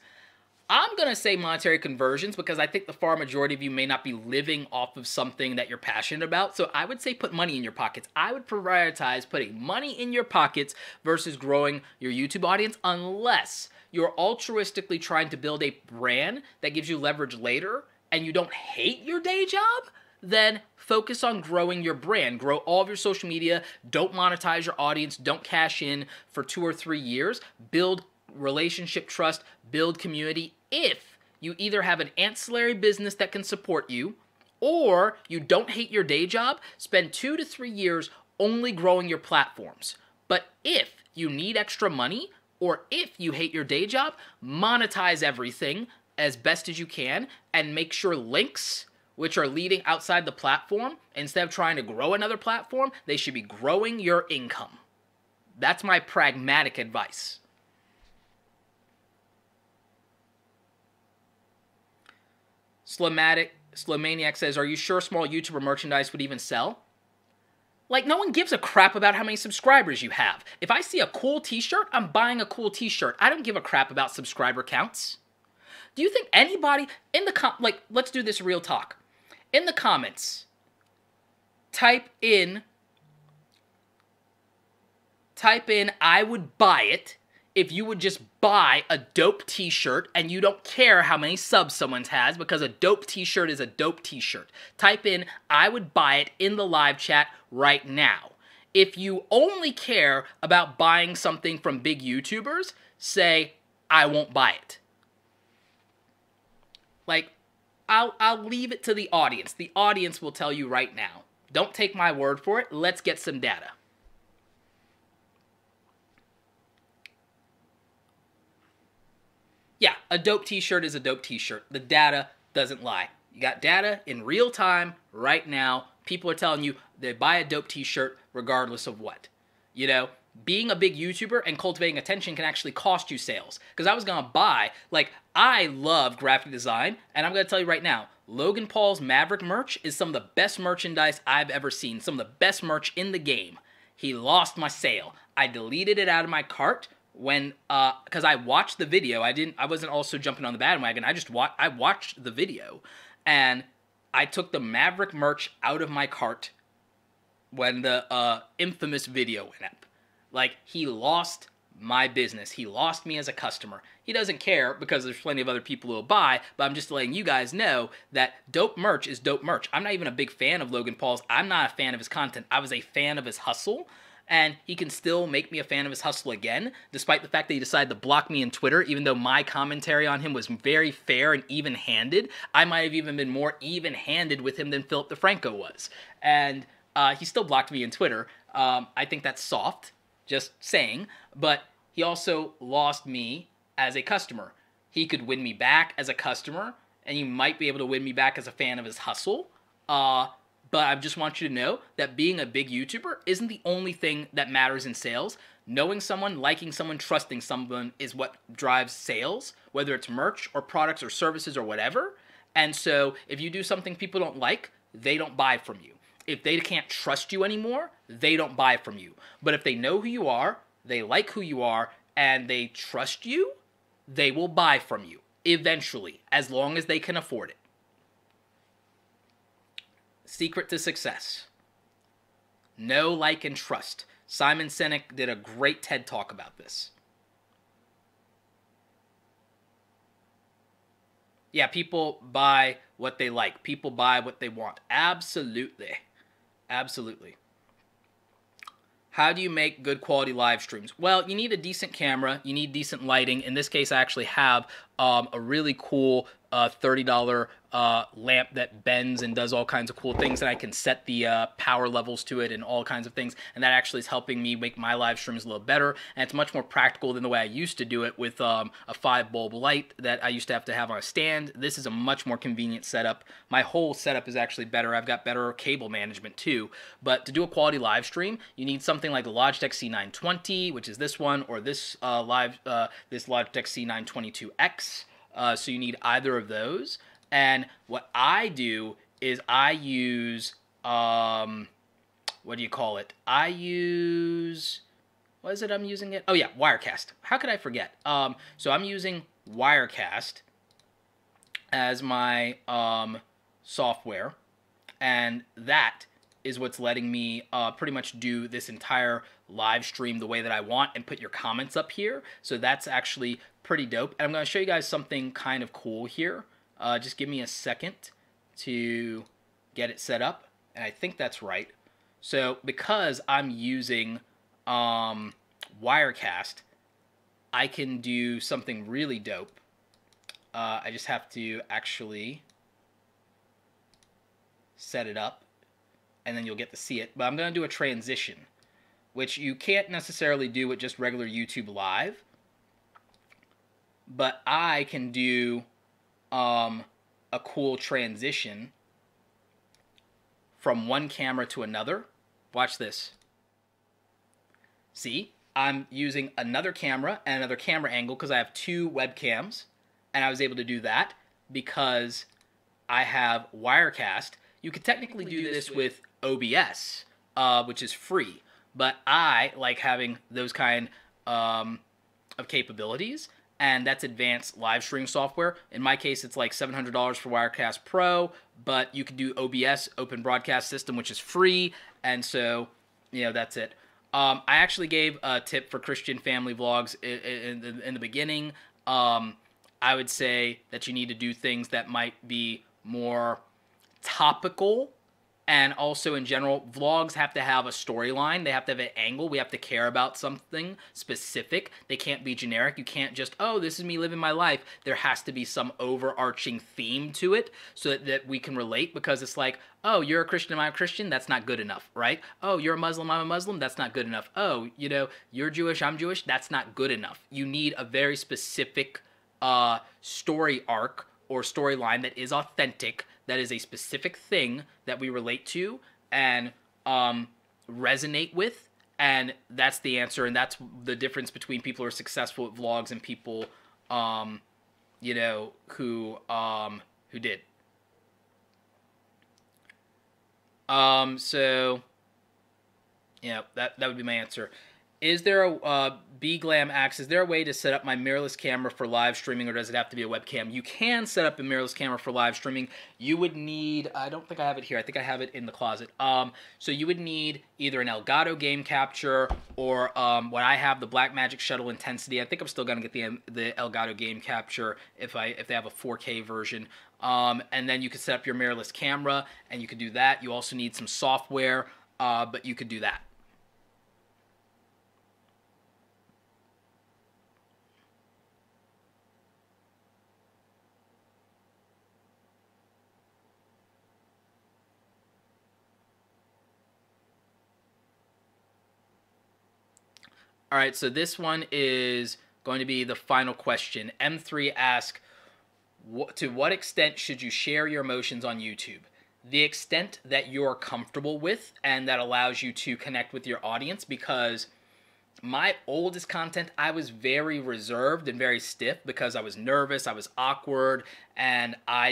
I'm going to say monetary conversions because I think the far majority of you may not be living off of something that you're passionate about. So I would say put money in your pockets. I would prioritize putting money in your pockets versus growing your YouTube audience, unless you're altruistically trying to build a brand that gives you leverage later and you don't hate your day job, then focus on growing your brand. Grow all of your social media. Don't monetize your audience. Don't cash in for 2 or 3 years. Build relationship trust. Build community. If you either have an ancillary business that can support you, or you don't hate your day job, spend 2 to 3 years only growing your platforms. But if you need extra money, or if you hate your day job, monetize everything as best as you can and make sure links, which are leading outside the platform, instead of trying to grow another platform, they should be growing your income. That's my pragmatic advice. Slowmaniac says, are you sure small YouTuber merchandise would even sell? Like, no one gives a crap about how many subscribers you have. If I see a cool t-shirt, I'm buying a cool t-shirt. I don't give a crap about subscriber counts. Do you think anybody in the like, let's do this real talk. In the comments, type in, I would buy it if you would just buy a dope t-shirt and you don't care how many subs someone has, because a dope t-shirt is a dope t-shirt. Type in, I would buy it, in the live chat right now. If you only care about buying something from big YouTubers, say, I won't buy it. Like, I'll leave it to the audience. The audience will tell you right now. Don't take my word for it. Let's get some data. Yeah, a dope t-shirt is a dope t-shirt. The data doesn't lie. You got data in real time right now. People are telling you they buy a dope t-shirt regardless of what. You know, being a big YouTuber and cultivating attention can actually cost you sales. Because I was going to buy, like, I love graphic design, and I'm going to tell you right now, Logan Paul's Maverick merch is some of the best merchandise I've ever seen. Some of the best merch in the game. He lost my sale. I deleted it out of my cart when, because I watched the video. I wasn't also jumping on the bandwagon. I watched the video, and I took the Maverick merch out of my cart when the infamous video went up. Like, he lost my business. He lost me as a customer. He doesn't care because there's plenty of other people who will buy, but I'm just letting you guys know that dope merch is dope merch. I'm not even a big fan of Logan Paul's. I'm not a fan of his content. I was a fan of his hustle, and he can still make me a fan of his hustle again, despite the fact that he decided to block me on Twitter, even though my commentary on him was very fair and even-handed. I might have even been more even-handed with him than Philip DeFranco was. And he still blocked me on Twitter. I think that's soft, just saying, but he also lost me as a customer. He could win me back as a customer, and he might be able to win me back as a fan of his hustle. But I just want you to know that being a big YouTuber isn't the only thing that matters in sales. Knowing someone, liking someone, trusting someone is what drives sales, whether it's merch or products or services or whatever. And so if you do something people don't like, they don't buy from you. If they can't trust you anymore, they don't buy from you. But if they know who you are, they like who you are, and they trust you, they will buy from you eventually, as long as they can afford it. Secret to success. Know, like, and trust. Simon Sinek did a great TED Talk about this. Yeah, people buy what they like. People buy what they want. Absolutely. Absolutely. How do you make good quality live streams? Well, you need a decent camera. You need decent lighting. In this case, I actually have a really cool $30 lamp that bends and does all kinds of cool things, and I can set the power levels to it and all kinds of things, and that actually is helping me make my live streams a little better, and it's much more practical than the way I used to do it with a 5-bulb light that I used to have on a stand. This is a much more convenient setup. My whole setup is actually better. I've got better cable management too, but to do a quality live stream, you need something like the Logitech C920, which is this one, or this this Logitech C922X. So you need either of those. And what I do is I use, what do you call it? I use, what is it I'm using it? Oh yeah, Wirecast. How could I forget? So I'm using Wirecast as my software, and that is what's letting me pretty much do this entire live stream the way that I want and put your comments up here. So that's actually pretty dope. And I'm going to show you guys something kind of cool here. Just give me a second to get it set up, and I think that's right. So because I'm using Wirecast, I can do something really dope. I just have to actually set it up, and then you'll get to see it. But I'm going to do a transition, which you can't necessarily do with just regular YouTube Live. But I can do a cool transition from one camera to another. Watch this. See, I'm using another camera and another camera angle because I have two webcams, and I was able to do that because I have Wirecast. You could technically do this with OBS, which is free, but I like having those kind of capabilities, and that's advanced live stream software. In my case, it's like $700 for Wirecast Pro, but you can do OBS, Open Broadcast System, which is free, and so, you know, that's it. I actually gave a tip for Christian family vlogs in the beginning. I would say that you need to do things that might be more topical, and also in general, vlogs have to have a storyline. They have to have an angle. We have to care about something specific. They can't be generic. You can't just, oh, this is me living my life. There has to be some overarching theme to it so that we can relate, because it's like, oh, you're a Christian, I'm a Christian, that's not good enough, right? Oh, you're a Muslim, I'm a Muslim, that's not good enough. Oh, you know, you're Jewish, I'm Jewish, that's not good enough. You need a very specific story arc or storyline that is authentic, that is a specific thing that we relate to and resonate with, and that's the answer, and that's the difference between people who are successful at vlogs and people, you know, who did. So, yeah, that would be my answer. Is there a B-Glam asks, is there a way to set up my mirrorless camera for live streaming, or does it have to be a webcam? You can set up a mirrorless camera for live streaming. You would need, I don't think I have it here, I think I have it in the closet. So you would need either an Elgato game capture or what I have, the Blackmagic Shuttle Intensity. I think I'm still going to get the Elgato game capture if they have a 4K version. And then you could set up your mirrorless camera, and you could do that. You also need some software, but you could do that. All right, so this one is going to be the final question. M3 asks, to what extent should you share your emotions on YouTube? The extent that you're comfortable with and that allows you to connect with your audience, because my oldest content, I was very reserved and very stiff because I was nervous, I was awkward, and I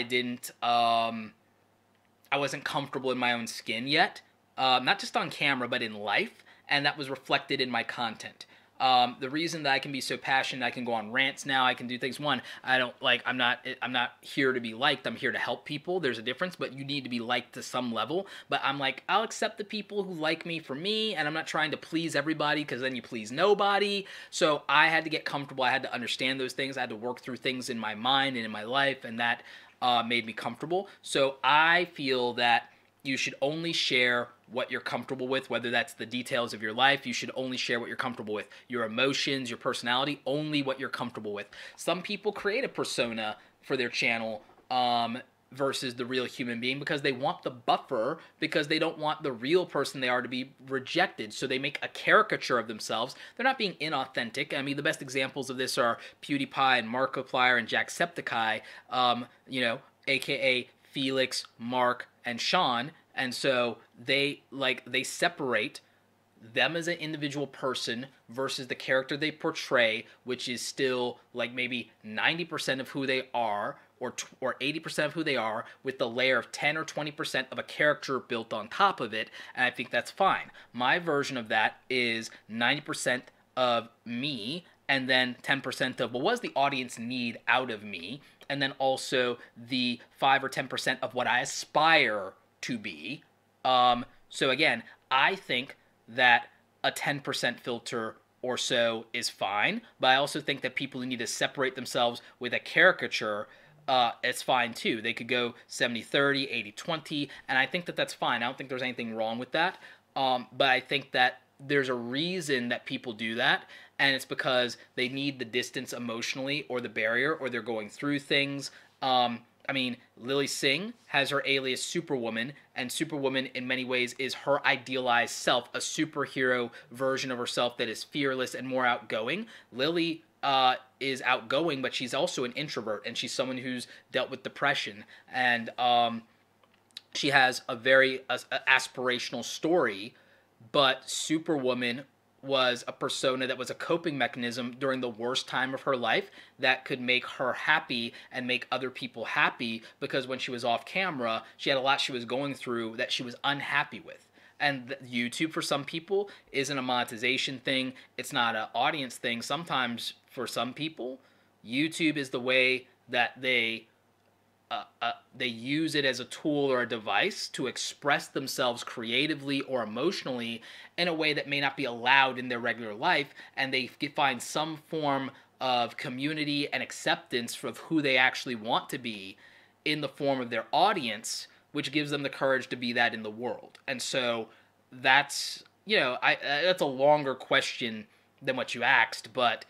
wasn't comfortable in my own skin yet, not just on camera, but in life. And that was reflected in my content. The reason that I can be so passionate, I can go on rants now, I can do things. One, I'm not here to be liked, I'm here to help people. There's a difference, but you need to be liked to some level. But I'm like, I'll accept the people who like me for me, and I'm not trying to please everybody, because then you please nobody. So I had to get comfortable, I had to understand those things, I had to work through things in my mind and in my life, and that made me comfortable. So I feel that you should only share what you're comfortable with, whether that's the details of your life. You should only share what you're comfortable with. Your emotions, your personality, only what you're comfortable with. Some people create a persona for their channel versus the real human being because they want the buffer, because they don't want the real person they are to be rejected. So they make a caricature of themselves. They're not being inauthentic. I mean, the best examples of this are PewDiePie and Markiplier and Jacksepticeye, you know, aka Felix, Mark, and Sean. And so they separate them as an individual person versus the character they portray, which is still like maybe 90% of who they are, or 80% of who they are, with the layer of 10 or 20% of a character built on top of it. And I think that's fine. My version of that is 90% of me, and then 10% of, well, what does the audience need out of me? And then also the 5 or 10% of what I aspire to be. So again, I think that a 10% filter or so is fine, but I also think that people need to separate themselves with a caricature it's fine too. They could go 70-30, 80-20, and I think that that's fine. I don't think there's anything wrong with that. But I think that there's a reason that people do that, and it's because they need the distance emotionally or the barrier, or they're going through things. I mean, Lily Singh has her alias Superwoman, and Superwoman in many ways is her idealized self, a superhero version of herself that is fearless and more outgoing. Lily is outgoing, but she's also an introvert, and she's someone who's dealt with depression, and she has a very aspirational story, but Superwoman was a persona that was a coping mechanism during the worst time of her life that could make her happy and make other people happy, because when she was off camera, she had a lot she was going through that she was unhappy with. And YouTube for some people isn't a monetization thing. It's not an audience thing. Sometimes for some people, YouTube is the way that they use it as a tool or a device to express themselves creatively or emotionally in a way that may not be allowed in their regular life, and they find some form of community and acceptance of who they actually want to be in the form of their audience, which gives them the courage to be that in the world. And so that's, that's a longer question than what you asked, but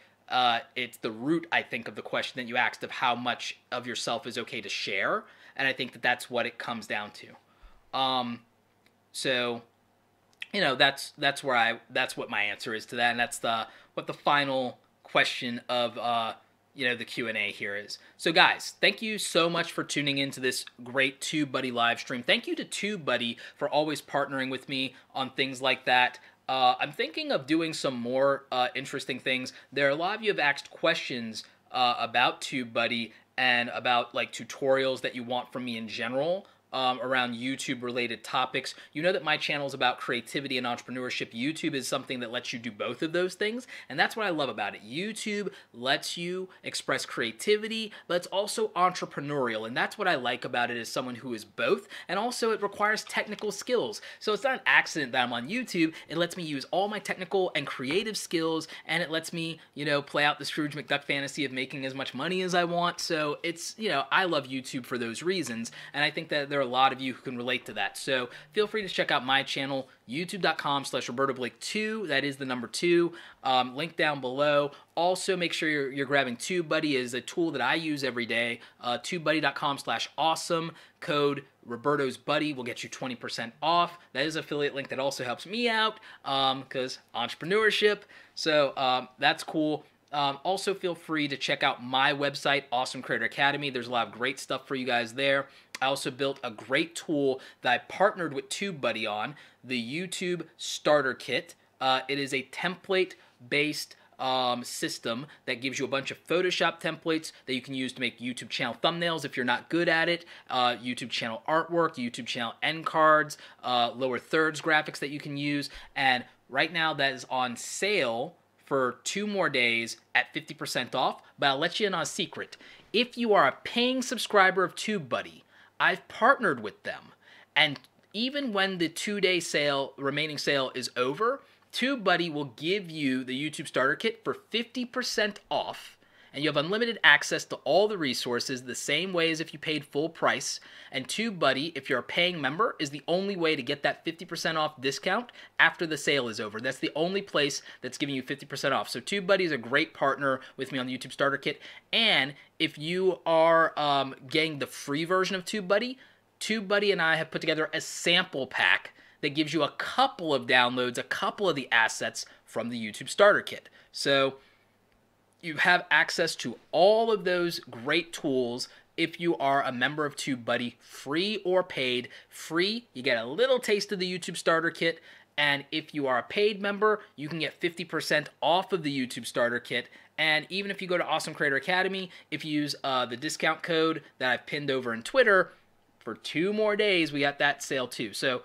it's the root, I think, of the question that you asked of how much of yourself is okay to share, and I think that that's what it comes down to. So, that's what my answer is to that, and that's what the final question of the Q&A here is. So guys, thank you so much for tuning into this great TubeBuddy live stream. Thank you to TubeBuddy for always partnering with me on things like that. I'm thinking of doing some more interesting things. There are a lot of you have asked questions about TubeBuddy and about like tutorials that you want from me in general around YouTube related topics. You know that my channel is about creativity and entrepreneurship. YouTube is something that lets you do both of those things, and that's what I love about it. YouTube lets you express creativity, but it's also entrepreneurial, and that's what I like about it as someone who is both, and also it requires technical skills. So it's not an accident that I'm on YouTube. It lets me use all my technical and creative skills, and it lets me, play out the Scrooge McDuck fantasy of making as much money as I want. So it's, I love YouTube for those reasons, and I think that there are a lot of you who can relate to that. So feel free to check out my channel, youtube.com/RobertoBlake2. That is the number 2. Link down below. Also, make sure you're grabbing TubeBuddy. It is a tool that I use every day. TubeBuddy.com/awesome. Code Roberto's Buddy will get you 20% off. That is an affiliate link that also helps me out because entrepreneurship. So that's cool. Also, feel free to check out my website, Awesome Creator Academy. There's a lot of great stuff for you guys there. I also built a great tool that I partnered with TubeBuddy on, the YouTube Starter Kit. It is a template-based system that gives you a bunch of Photoshop templates that you can use to make YouTube channel thumbnails if you're not good at it, YouTube channel artwork, YouTube channel end cards, lower thirds graphics that you can use. And right now that is on sale for 2 more days at 50% off, but I'll let you in on a secret. If you are a paying subscriber of TubeBuddy, I've partnered with them, and even when the 2-day remaining sale is over, TubeBuddy will give you the YouTube Starter Kit for 50% off, and you have unlimited access to all the resources the same way as if you paid full price. And TubeBuddy, if you're a paying member, is the only way to get that 50% off discount after the sale is over. That's the only place that's giving you 50% off. So TubeBuddy is a great partner with me on the YouTube Starter Kit. And if you are getting the free version of TubeBuddy, TubeBuddy and I have put together a sample pack that gives you a couple of downloads, a couple of the assets from the YouTube Starter Kit. So you have access to all of those great tools if you are a member of TubeBuddy, free or paid. Free, you get a little taste of the YouTube Starter Kit, and if you are a paid member, you can get 50% off of the YouTube Starter Kit. And even if you go to Awesome Creator Academy, if you use the discount code that I've pinned over in Twitter, for 2 more days, we got that sale too. So,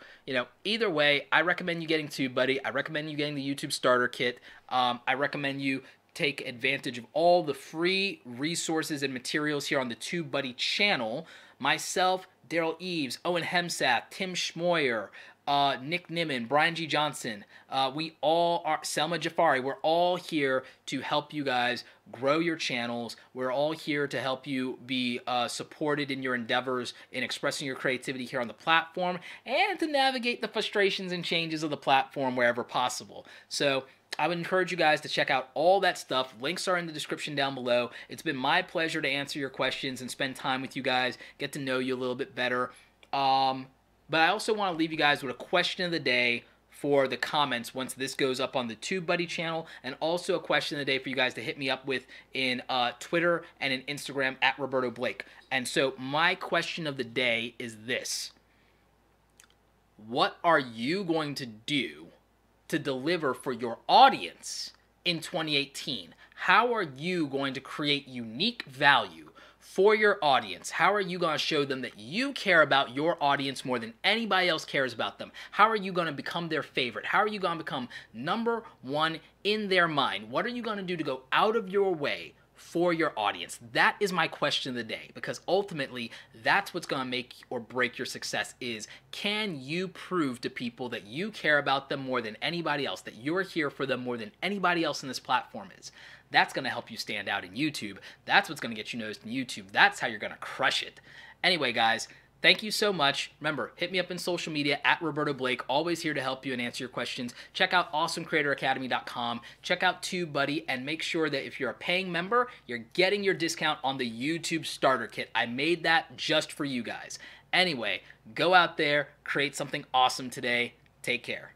either way, I recommend you getting TubeBuddy. I recommend you getting the YouTube Starter Kit. I recommend you take advantage of all the free resources and materials here on the TubeBuddy channel. Myself, Daryl Eves, Owen Hemsath, Tim Schmoyer, Nick Nimmin, Brian G. Johnson, we all are, Selma Jafari, we're all here to help you guys grow your channels. We're all here to help you be supported in your endeavors in expressing your creativity here on the platform and to navigate the frustrations and changes of the platform wherever possible. So I would encourage you guys to check out all that stuff. Links are in the description down below. It's been my pleasure to answer your questions and spend time with you guys, get to know you a little bit better. But I also want to leave you guys with a question of the day for the comments once this goes up on the TubeBuddy channel, and also a question of the day for you guys to hit me up with in Twitter and in Instagram at Roberto Blake. And so my question of the day is this: what are you going to do to deliver for your audience in 2018? How are you going to create unique value for your audience? How are you going to show them that you care about your audience more than anybody else cares about them? How are you going to become their favorite? How are you going to become number one in their mind? What are you going to do to go out of your way for your audience? That is my question of the day, because ultimately that's what's going to make or break your success. Is can you prove to people that you care about them more than anybody else, that you're here for them more than anybody else in this platform is? That's going to help you stand out in YouTube. That's what's going to get you noticed in YouTube. That's how you're going to crush it. Anyway, guys, thank you so much. Remember, hit me up in social media at Roberto Blake. Always here to help you and answer your questions. Check out awesomecreatoracademy.com. Check out TubeBuddy, and make sure that if you're a paying member, you're getting your discount on the YouTube Starter Kit. I made that just for you guys. Anyway, go out there, create something awesome today. Take care.